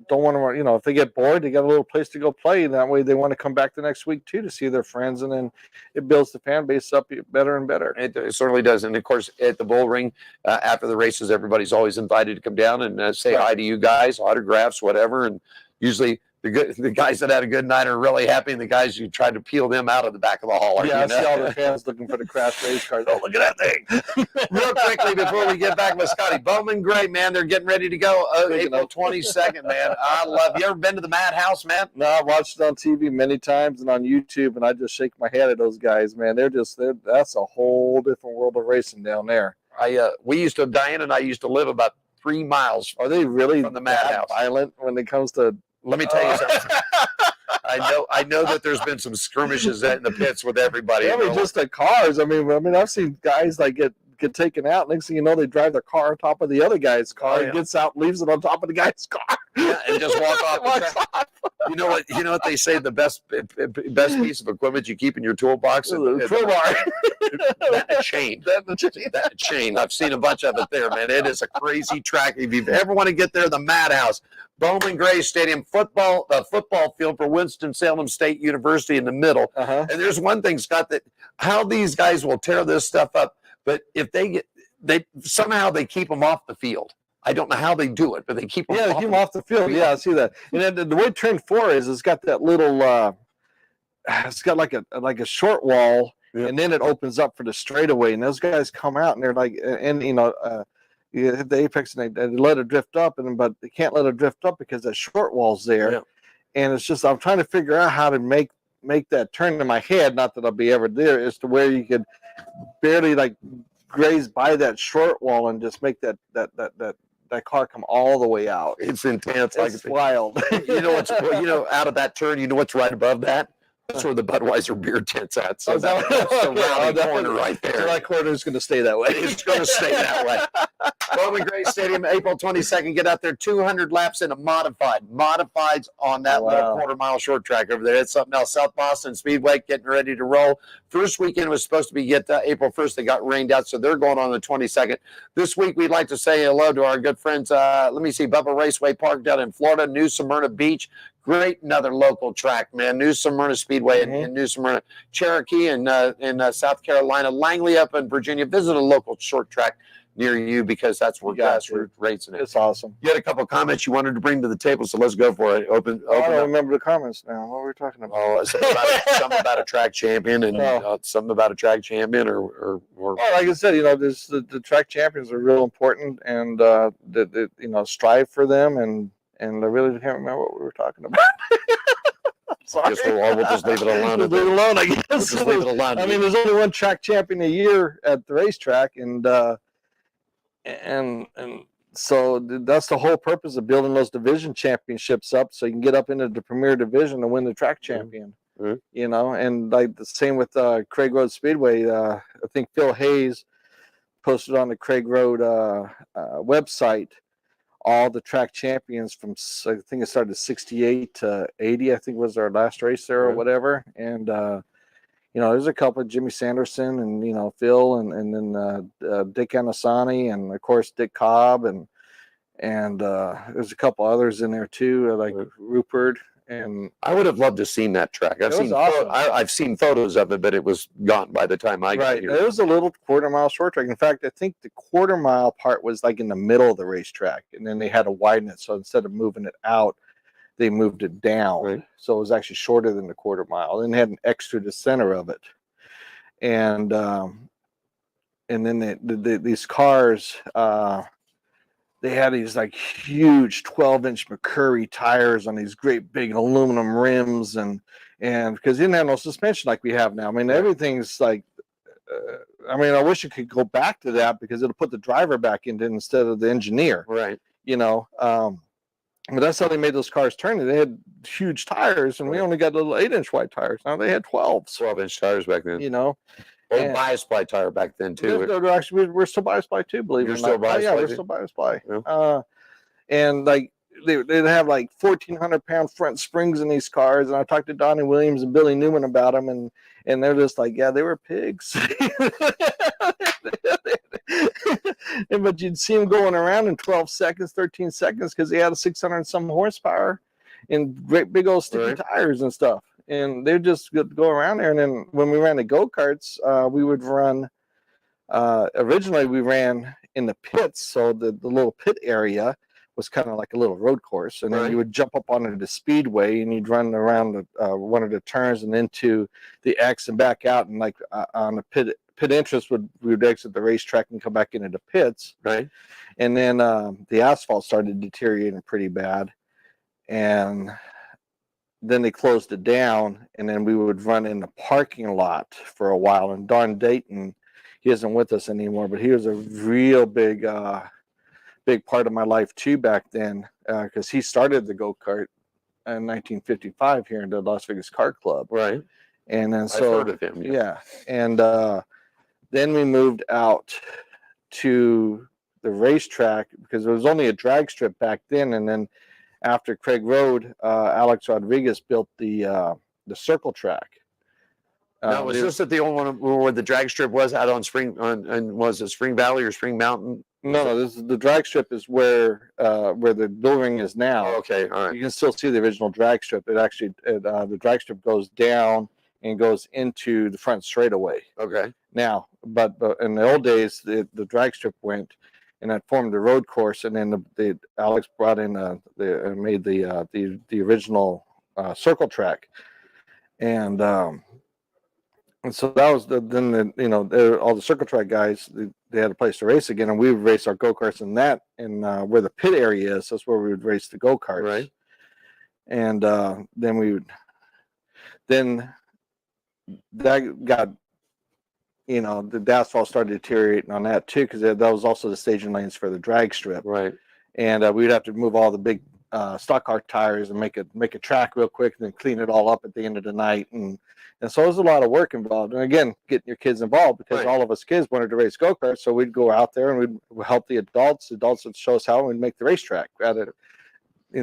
don't want to, if they get bored, they got a little place to go play. And that way they want to come back the next week too, to see their friends. And then it builds the fan base up better and better. It certainly does. And of course, at the Bull Ring, after the races, everybody's always invited to come down and say hi to you guys, autographs, whatever. And usually the guys that had a good night are really happy, and the guys you try to peel them out of the back of the hall. Yeah, I see all the fans looking for the crash race cars. Oh, look at that thing. Real quickly before we get back with Scotty, Bowman Gray, man, they're getting ready to go. April 22nd, man. I love you. Ever been to the Madhouse, man? No, I've watched it on TV many times and on YouTube, and I just shake my head at those guys, man. That's a whole different world of racing down there. Diane and I used to live about 3 miles. Are they really from the Madhouse? Violent when it comes to? Let me tell you something. I know that there's been some skirmishes in the pits with everybody. I mean, just the cars. I mean, I've seen guys like get taken out. Next thing you know, they drive their car on top of the other guy's car and gets out, leaves it on top of the guy's car. Yeah, and just walk off. You know what they say, the best piece of equipment you keep in your toolbox? Crowbar. That chain. I've seen a bunch of it there, man. It is a crazy track. If you ever want to get there, the Madhouse, Bowman Gray Stadium, football field for Winston-Salem State University in the middle. And there's one thing, Scott, that how these guys will tear this stuff up, but if they somehow they keep them off the field. I don't know how they do it, but they keep them off. Yeah, they keep them off the field. Yeah, I see that. And then the way Turn 4 is, it's got that little, it's got like a short wall, and then it opens up for the straightaway. And those guys come out, and they're like, you hit the apex, and they let it drift up, but they can't let it drift up because that short wall's there. Yeah. And it's just, I'm trying to figure out how to make that turn in my head. Not that I'll be ever there, is to where you could barely graze by that short wall and just make that car come all the way out. It's intense. It's wild. Out of that turn, you know what's right above that? That's where the Budweiser beer tent's at. So that's the rally corner right there. So that corner is going to stay that way. It's going to stay that way. Bowman Gray Stadium, April 22nd. Get out there, 200 laps in a modifieds on that little quarter-mile short track over there. It's something else. South Boston Speedway getting ready to roll. First weekend was supposed to be April 1st. They got rained out, so they're going on the 22nd. This week, we'd like to say hello to our good friends. Bubba Raceway Park down in Florida, New Smyrna Beach. Great, another local track, man. New Smyrna Speedway in New Smyrna, Cherokee in South Carolina, Langley up in Virginia. Visit a local short track near you, because that's where grassroots racing is. It's awesome. You had a couple of comments you wanted to bring to the table, so let's go for it. Open I don't remember the comments now. What were we talking about? Oh, something about a track champion, and something about a track champion, or. Well, like I said, there's the track champions are real important, and strive for them, and I really can't remember what we were talking about. Sorry. We'll just leave it alone. Leave it alone, I guess. Just leave it alone. I mean, there's only one track champion a year at the racetrack, and so that's the whole purpose of building those division championships up, so you can get up into the premier division and win the track champion. And like the same with Craig Road Speedway. I think Phil Hayes posted on the Craig Road website all the track champions from, I think it started 68 to 80, I think was our last race there or whatever. And, you know, there's a couple of Jimmy Sanderson and, you know, Phil and then Dick Anasani and of course Dick Cobb and there's a couple others in there too, like Rupert. And I would have loved to have seen that track. I've seen photos of it, but it was gone by the time I got here. It was a little quarter-mile short track. In fact, I think the quarter-mile part was like in the middle of the racetrack, and then they had to widen it. So instead of moving it out, they moved it down. So it was actually shorter than the quarter-mile, and had an extra to the center of it. And then these cars. They had these like huge 12-inch McCurry tires on these great big aluminum rims, and because they didn't have no suspension like we have now. I mean, everything's like, I mean, I wish it could go back to that because it'll put the driver back into it instead of the engineer. Right. You know, but that's how they made those cars turn. They had huge tires, and we only got little 8-inch wide tires. Now they had 12-inch tires back then. You know. Old Bias-Ply tire back then too. Actually, we're still Bias-Ply too, believe it or not. Still Bias-Ply? Yeah, we're still Bias-Ply. Yeah. And like they'd have like 1,400-pound front springs in these cars. And I talked to Donnie Williams and Billy Newman about them, and they're just like, yeah, they were pigs. But you'd see them going around in 12 seconds, 13 seconds, because they had a 600 and some horsepower and great big old sticky tires and stuff. And they just go around there. And then when we ran the go-karts, we would run, originally we ran in the pits. So the little pit area was kind of like a little road course. And then you would jump up onto the speedway and you'd run around one of the turns and into the X and back out. And like on the pit entrance, we would exit the racetrack and come back into the pits. Right. And then the asphalt started deteriorating pretty bad. And then they closed it down, and then we would run in the parking lot for a while. And Don Dayton, he isn't with us anymore, but he was a real big part of my life too back then, because he started the go-kart in 1955 here in the Las Vegas Kart Club. Right. And then I've heard of him. Yeah. And then we moved out to the racetrack because there was only a drag strip back then, and then after Craig Road, Alex Rodriguez built the circle track. Now, was this at the old one where the drag strip was out on and was it Spring Valley or Spring Mountain? No, this is the drag strip is where the building is now. Oh, okay, all right. You can still see the original drag strip. It actually the drag strip goes down and goes into the front straightaway. Okay. Now, but in the old days, the drag strip went. And that formed the road course, and then the Alex brought in made the original circle track, and so that was all the circle track guys they had a place to race again, and we would race our go-karts in that, and where the pit area is, that's where we would race the go-karts, right? And then that got. You know, the asphalt started deteriorating on that too, because that was also the staging lanes for the drag strip. Right. And we'd have to move all the big stock car tires and make a track real quick, and then clean it all up at the end of the night. And so there's a lot of work involved. And again, getting your kids involved, because all of us kids wanted to race go-karts. So we'd go out there and we'd help the adults. The adults would show us how, and we'd make the racetrack. We had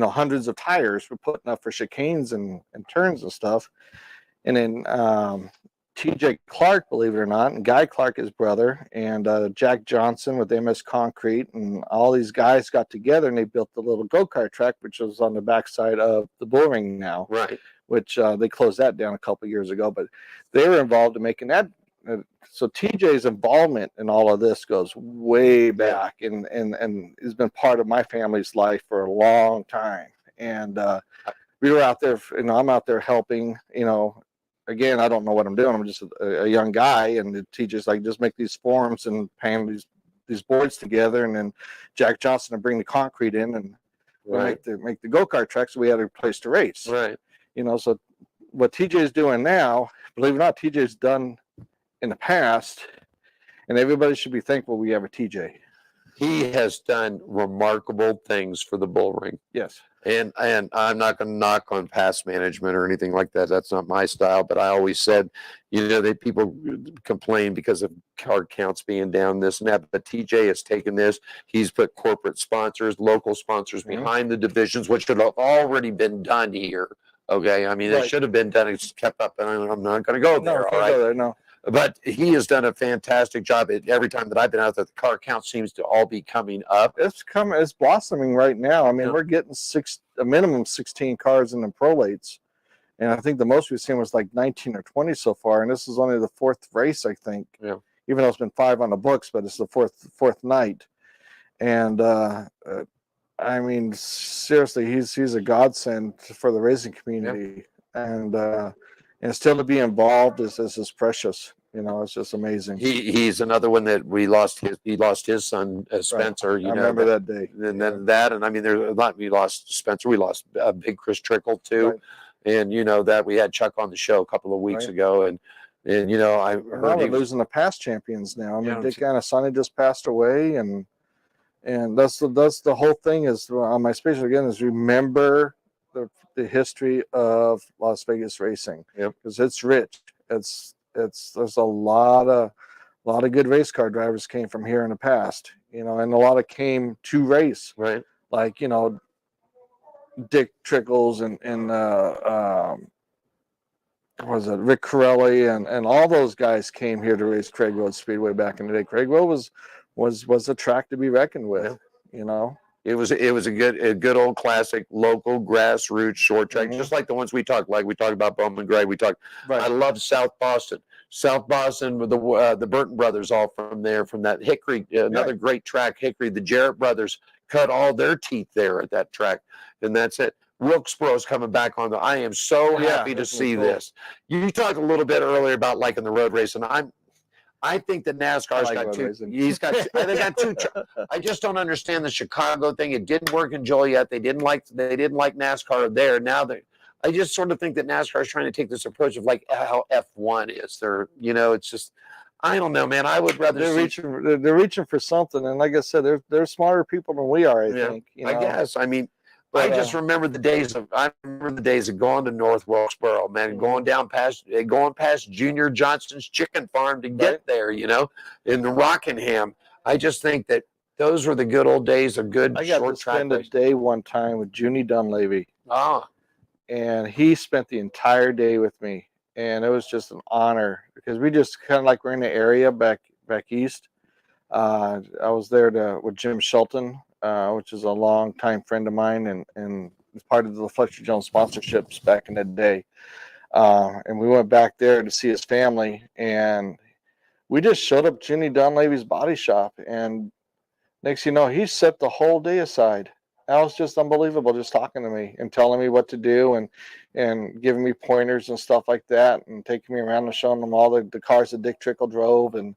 hundreds of tires we're putting up for chicanes and turns and stuff. And then TJ Clark, believe it or not, and Guy Clark, his brother, and Jack Johnson with MS Concrete, and all these guys got together and they built the little go-kart track, which was on the backside of the bull ring now. Right. Which they closed that down a couple years ago, but they were involved in making that. So TJ's involvement in all of this goes way back, and has been part of my family's life for a long time. And we were out there, I'm out there helping, Again, I don't know what I'm doing. I'm just a young guy, and the teacher's like, just make these forms and pan these boards together, and then Jack Johnson would bring the concrete in and make the go-kart track, so we had a place to race. Right. So what TJ's doing now, believe it or not, TJ's done in the past, and everybody should be thankful we have a TJ. He has done remarkable things for the bull ring. Yes. And I'm not going to knock on past management or anything like that. That's not my style. But I always said, that people complain because of card counts being down, this and that. But TJ has taken this. He's put corporate sponsors, local sponsors behind the divisions, which should have already been done here. Okay, I mean, it should have been done. It's kept up, and I'm not going to go there. All right. No. But he has done a fantastic job. Every time that I've been out there, the car count seems to all be coming up. It's blossoming right now. I mean, we're getting a minimum 16 cars in the prolates, and I think the most we've seen was like 19 or 20 so far. And this is only the 4th race, I think. Yeah. Even though it's been 5 on the books, but it's the fourth night. And I mean, seriously, he's a godsend for the racing community, and still to be involved is precious. It's just amazing. He's another one that we lost. He lost his son, Spencer. I remember that day. And then and I mean, there's a lot. We lost Spencer. We lost big Chris Trickle too, and that we had Chuck on the show a couple of weeks ago, and I heard we're losing the past champions now. I mean, Dick Anasani just passed away, and that's the whole thing is on my special again is remember the history of Las Vegas racing, because it's rich. There's a lot of good race car drivers came from here in the past, and a lot of came to race, right? Like Dick Trickles and was it Rick Corelli and all those guys came here to race Craig Road Speedway back in the day. Craig Road was a track to be reckoned with, It was a good old classic local grassroots short track, just like the ones we talked about Bowman Gray. I love South Boston. South Boston with the Burton brothers all from there, from that Hickory, another great track, Hickory. The Jarrett brothers cut all their teeth there at that track, and that's it. Wilkesboro's coming back on. I am so happy to see this. You talked a little bit earlier about liking the road race, and I think that NASCAR's got two. He's got. They got two. I just don't understand the Chicago thing. It didn't work in Joliet. They didn't like NASCAR there. Now I just sort of think that NASCAR is trying to take this approach of like how F1 is. It's just. I don't know, man. I would rather. They're reaching for something, and like I said, they're smarter people than we are. I think. I guess. I mean. But, I just remember the days of going to North Wilkesboro, man, going past Junior Johnson's chicken farm to get there, in the Rockingham. I just think that those were the good old days of good short track. I got to spend a day one time with Junie Dunleavy. And he spent the entire day with me, and it was just an honor because we just kind of like we're in the area back east. I was there with Jim Shelton. Which is a long-time friend of mine and was part of the Fletcher Jones sponsorships back in the day. And we went back there to see his family, and we just showed up Junie Dunleavy's body shop, and next you know, he set the whole day aside. That was just unbelievable, just talking to me and telling me what to do and giving me pointers and stuff like that, and taking me around and showing them all the cars that Dick Trickle drove, and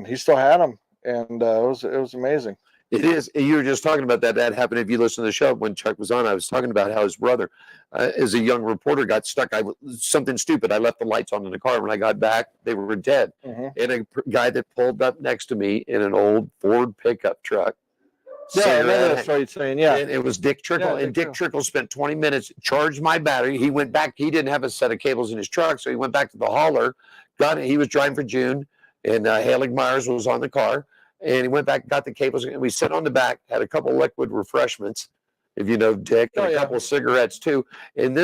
he still had them, and it was amazing. It is. You were just talking about that. That happened if you listen to the show when Chuck was on. I was talking about how his brother, as a young reporter, got stuck. Something stupid. I left the lights on in the car. When I got back, they were dead. And a guy that pulled up next to me in an old Ford pickup truck. Yeah, I remember that story saying, And it was Dick Trickle. And Dick Trickle spent 20 minutes, charged my battery. He went back. He didn't have a set of cables in his truck, so he went back to the hauler. He was driving for June, and Haley Myers was on the car. And he went back, got the cables, and we sat on the back, had a couple liquid refreshments, if you know Dick, and a couple of cigarettes too. And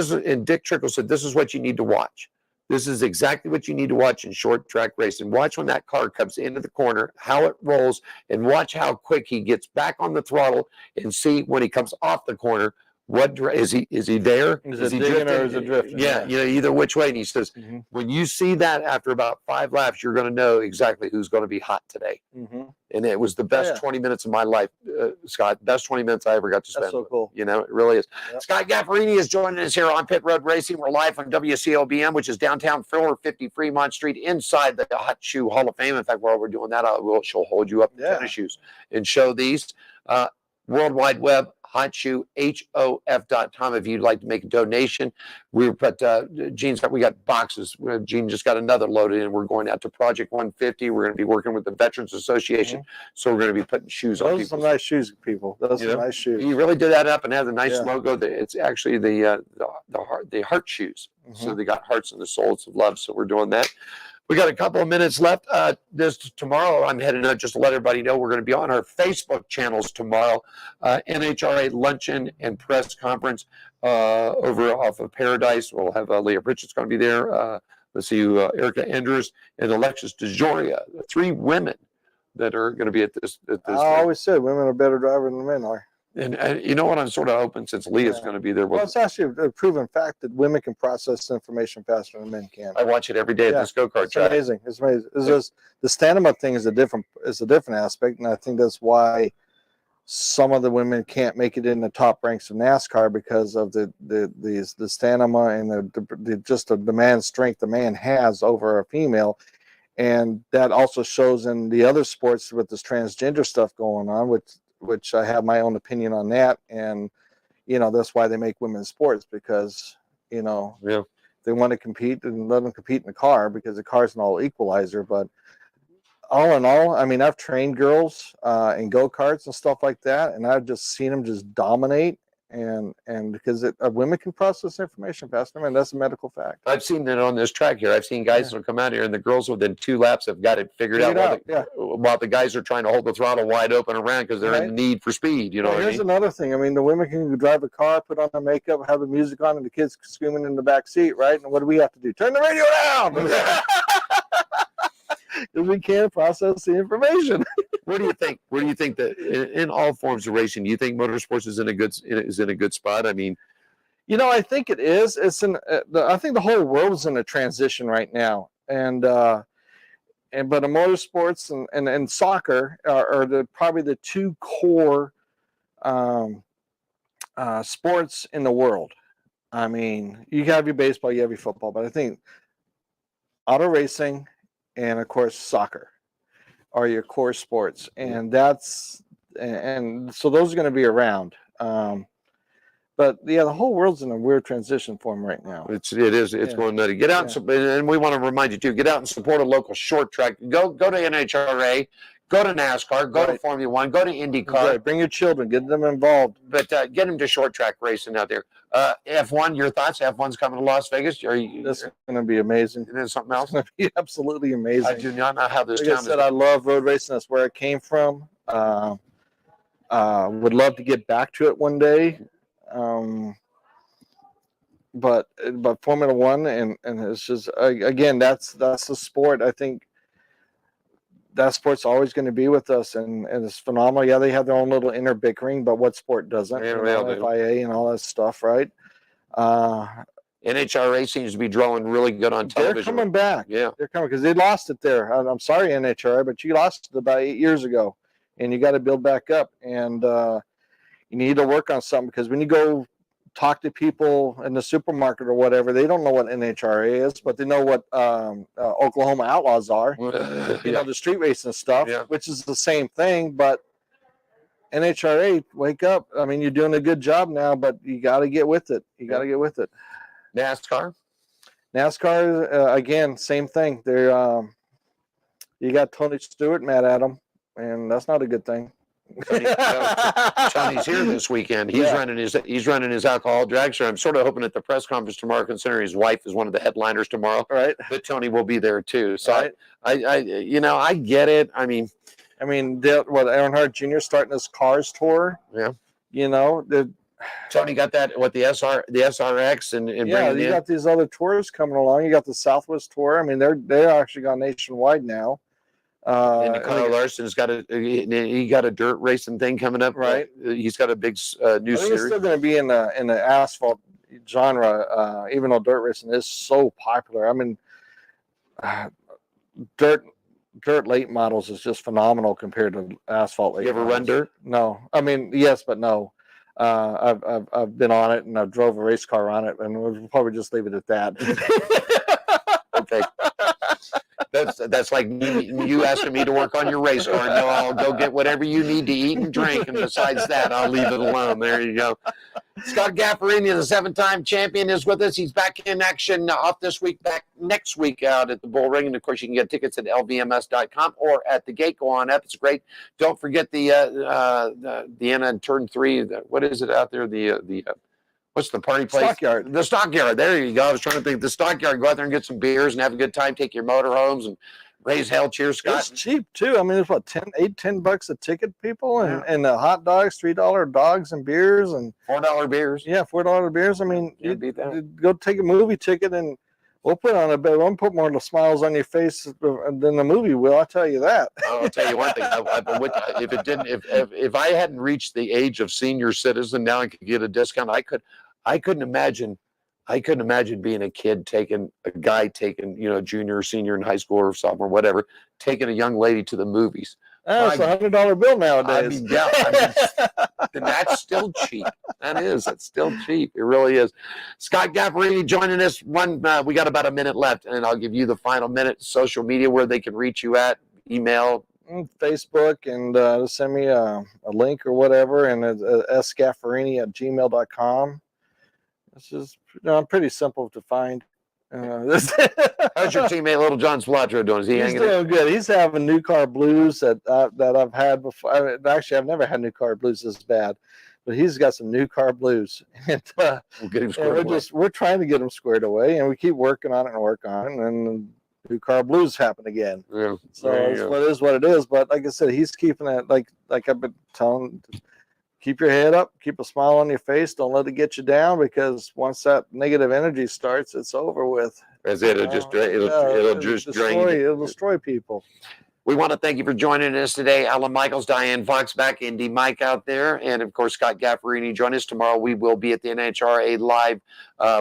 Dick Trickle said, "This is what you need to watch. This is exactly what you need to watch in short track racing. Watch when that car comes into the corner, how it rolls, and watch how quick he gets back on the throttle, and see when he comes off the corner, what is he there? Is he digging or is it drifting? Yeah, either which way." And he says, when you see that after about 5 laps, you're going to know exactly who's going to be hot today. And it was the best 20 minutes of my life, Scott. Best 20 minutes I ever got to spend. That's so cool. It really is. Scott Gaffarini is joining us here on Pit Road Racing. We're live on WCOBM, which is downtown 450 Fremont Street, inside the Hot Shoe Hall of Fame. In fact, while we're doing that, she'll hold you up in tennis shoes and show these. World Wide Web, hotshoe.com. If you'd like to make a donation, we got boxes. Gene just got another loaded in. We're going out to Project 150. We're going to be working with the Veterans Association, so we're going to be putting shoes on. Those are some nice shoes, people. Those are some nice shoes. You really did that up and have a nice logo. It's actually the heart shoes. So they got hearts in the soles of love. So we're doing that. We got a couple of minutes left. Tomorrow, I'm heading out just to let everybody know we're going to be on our Facebook channels tomorrow. NHRA Luncheon and Press Conference over off of Paradise. We'll have Leah Pritchett's going to be there. Let's see, Erica Enders and Alexis DeJoria, 3 women that are going to be at this. I always said women are better drivers than men are. And you know what? I'm sort of hoping since Leah's going to be there. Well, it's actually a proven fact that women can process information faster than men can. I watch it every day at this go-kart track. It's amazing. It's amazing. It's just the stand-up thing is a different aspect, and I think that's why some of the women can't make it in the top ranks of NASCAR because of the stamina and the demand strength the man has over a female. And that also shows in the other sports with this transgender stuff going on, which I have my own opinion on that. And, that's why they make women's sports, because, they want to compete and let them compete in the car because the car's an all equalizer. But all in all, I mean, I've trained girls in go-karts and stuff like that, and I've just seen them just dominate. And because women can process information faster, man, that's a medical fact. I've seen it on this track here. I've seen guys that come out here, and the girls within 2 laps have got it figured out while the guys are trying to hold the throttle wide open around because they're in need for speed. Here's another thing. I mean, the women can drive a car, put on their makeup, have the music on, and the kids screaming in the back seat, right? And what do we have to do? Turn the radio down! Because we can't process the information. What do you think? Where do you think that in all forms of racing, do you think motorsports is in a good spot? I mean, I think it is. I think the whole world is in a transition right now, but in motorsports and soccer are probably the 2 core sports in the world. I mean, you have your baseball, you have your football, but I think auto racing and of course soccer are your core sports, and so those are going to be around. But the whole world's in a weird transition form right now. It is. It's going nutty. Get out and we want to remind you too. Get out and support a local short track. Go to NHRA. Go to NASCAR. Go to Formula One. Go to IndyCar. Right. Bring your children. Get them involved. But get them to short track racing out there. F1. Your thoughts? F1's coming to Las Vegas. This is going to be amazing. Is something else? It's going to be absolutely amazing. I do not know how this town. Like I said, I love road racing. That's where it came from. Would love to get back to it one day. But Formula One and it's just again that's the sport. I think that sport's always going to be with us, and it's phenomenal. Yeah, they have their own little inner bickering, but what sport doesn't? FIA and all that stuff, right? NHRA seems to be drawing really good on television. They're coming back. Yeah, they're coming because they lost it there. I'm sorry, NHRA, but you lost it about 8 years ago, and you got to build back up. And you need to work on something, because when you go talk to people in the supermarket or whatever, they don't know what NHRA is, but they know what Oklahoma Outlaws are. The street racing stuff, which is the same thing. But NHRA, wake up! I mean, you're doing a good job now, but you got to get with it. You got to get with it. NASCAR, again, same thing. They're you got Tony Stewart mad at them, and that's not a good thing. Tony's here this weekend. He's running his alcohol drag show. I'm sort of hoping at the press conference tomorrow, considering his wife is one of the headliners tomorrow, right? That Tony will be there too. So I get it. I mean, Earnhardt Jr. starting his Cars tour. Yeah. Tony got that the SRX and you got these other tours coming along. You got the Southwest tour. I mean, they're actually gone nationwide now. And Kyle Larson's got a dirt racing thing coming up, right? He's got a big new series. He's still going to be in the asphalt genre, even though dirt racing is so popular. I mean, dirt late models is just phenomenal compared to asphalt late. You ever run dirt? No, I mean yes, but no. I've been on it, and I drove a race car on it, and we'll probably just leave it at that. Okay. That's That's like you asking me to work on your race car. No, I'll go get whatever you need to eat and drink, and besides that, I'll leave it alone. There you go. Scott Gaffarini, the 7-time champion, is with us. He's back in action off this week, back next week out at the Bull Ring. And, of course, you can get tickets at lvms.com or at the gate. Go on up. It's great. Don't forget the end of Turn 3. What is it out there? What's the party place? Stockyard. The Stockyard. There you go. I was trying to think. The Stockyard. Go out there and get some beers and have a good time. Take your motorhomes and raise hell. Cheers, Scott. It's cheap too. I mean, it's what, $10 a ticket, people, and the hot dogs, $3 dogs and beers, and $4 beers. Yeah, $4 beers. I mean, Can't beat that. you go take a movie ticket, and we'll put on a bit. We'll put more of the smiles on your face than the movie will. I'll tell you that. I'll tell you one thing. If I hadn't reached the age of senior citizen, now I could get a discount. I couldn't imagine being a kid taking junior or senior in high school or sophomore, whatever, taking a young lady to the movies. Oh, it's a $100 bill nowadays. And that's still cheap. That's still cheap. It really is. Scott Gaffarini joining us. We got about a minute left, and I'll give you the final minute. Social media, where they can reach you at, email. Facebook, and just send me a link or whatever, and it's sgaffarini@gmail.com. It's just pretty simple to find. How's your teammate Little John Spilotro doing? Is he hanging doing good. He's having new car blues that I've had before. Actually, I've never had new car blues this bad, but he's got some new car blues. And, we'll get him squared away. We're trying to get him squared away, and we keep working on it, and new car blues happen again. Yeah, so it's what it is. But like I said, he's keeping it like I've been telling. Keep your head up, keep a smile on your face. Don't let it get you down, because once that negative energy starts, it's over with. That's it. It'll just drain you. It'll destroy people. We want to thank you for joining us today. Alan Michaels, Diane Fox back, Indy Mike out there, and of course Scott Gaffarini. Join us tomorrow. We will be at the NHRA live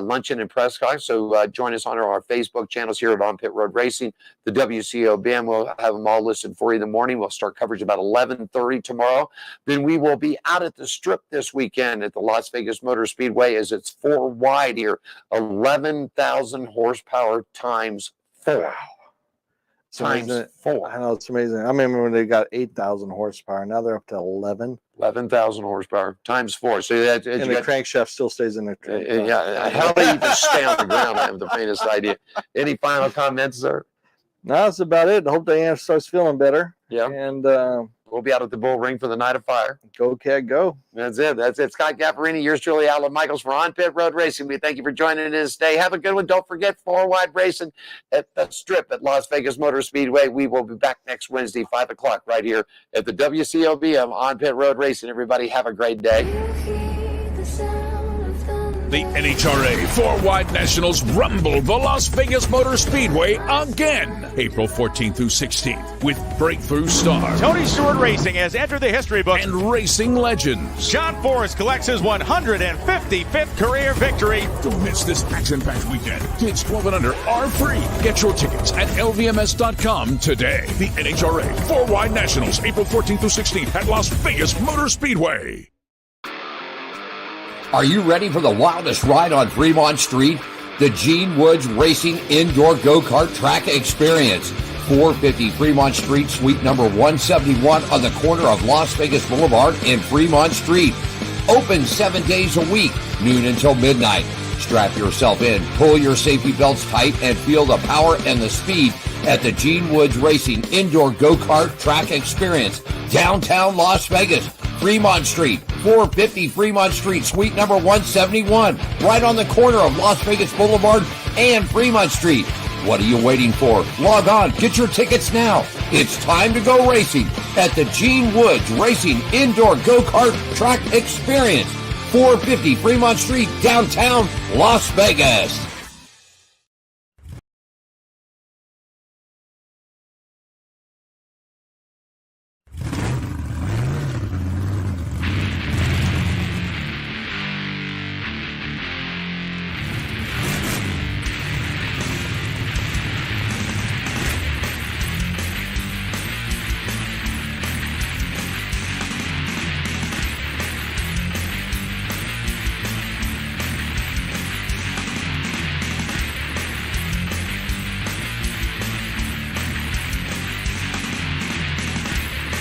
luncheon in Prescott. So join us on our Facebook channels here at On Pit Road Racing. The WCOBM will have them all listed for you in the morning. We'll start coverage about 11:30 tomorrow. Then we will be out at the Strip this weekend at the Las Vegas Motor Speedway, as it's 4 wide here, 11,000 horsepower times 4. Times 4. I know, it's amazing. I remember when they got 8,000 horsepower. Now they're up to 11,000 horsepower times 4. So and the crankshaft still stays in there. Yeah, how do they even stay on the ground? I have the faintest idea. Any final comments, sir? No, that's about it. I hope Diane starts feeling better. Yeah. And we'll be out at the Bull Ring for the Night of Fire. Go, Cat, go. That's it. Scott Gaffarini, yours truly, Alan Michaels for On Pit Road Racing. We thank you for joining us today. Have a good one. Don't forget 4 wide racing at the Strip at Las Vegas Motor Speedway. We will be back next Wednesday, 5 o'clock, right here at the WCOBM On Pit Road Racing. Everybody have a great day. The NHRA 4 Wide Nationals rumble the Las Vegas Motor Speedway again, April 14th through 16th, with breakthrough star Tony Stewart Racing has entered the history books, and racing legends. John Forrest collects his 155th career victory. Don't miss this action-packed weekend. Kids 12 and under are free. Get your tickets at lvms.com today. The NHRA 4 Wide Nationals, April 14th through 16th at Las Vegas Motor Speedway. Are you ready for the wildest ride on Fremont Street? The Gene Woods Racing Indoor Go-Kart Track Experience. 450 Fremont Street, suite number 171 on the corner of Las Vegas Boulevard and Fremont Street. Open 7 days a week, noon until midnight. Strap yourself in, pull your safety belts tight, and feel the power and the speed at the Gene Woods Racing Indoor Go-Kart Track Experience, downtown Las Vegas. Fremont Street, 450 Fremont Street, suite number 171, right on the corner of Las Vegas Boulevard and Fremont Street. What are you waiting for? Log on, get your tickets now. It's time to go racing at the Gene Woods Racing Indoor Go-Kart Track Experience, 450 Fremont Street, downtown Las Vegas.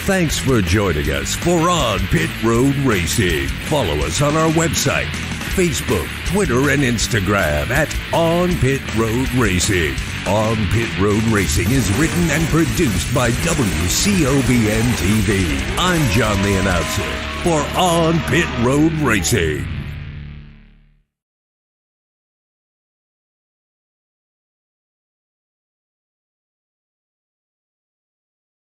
Thanks for joining us for On Pit Road Racing. Follow us on our website, Facebook, Twitter, and Instagram at On Pit Road Racing. On Pit Road Racing is written and produced by WCOBN TV. I'm John the Announcer for On Pit Road Racing.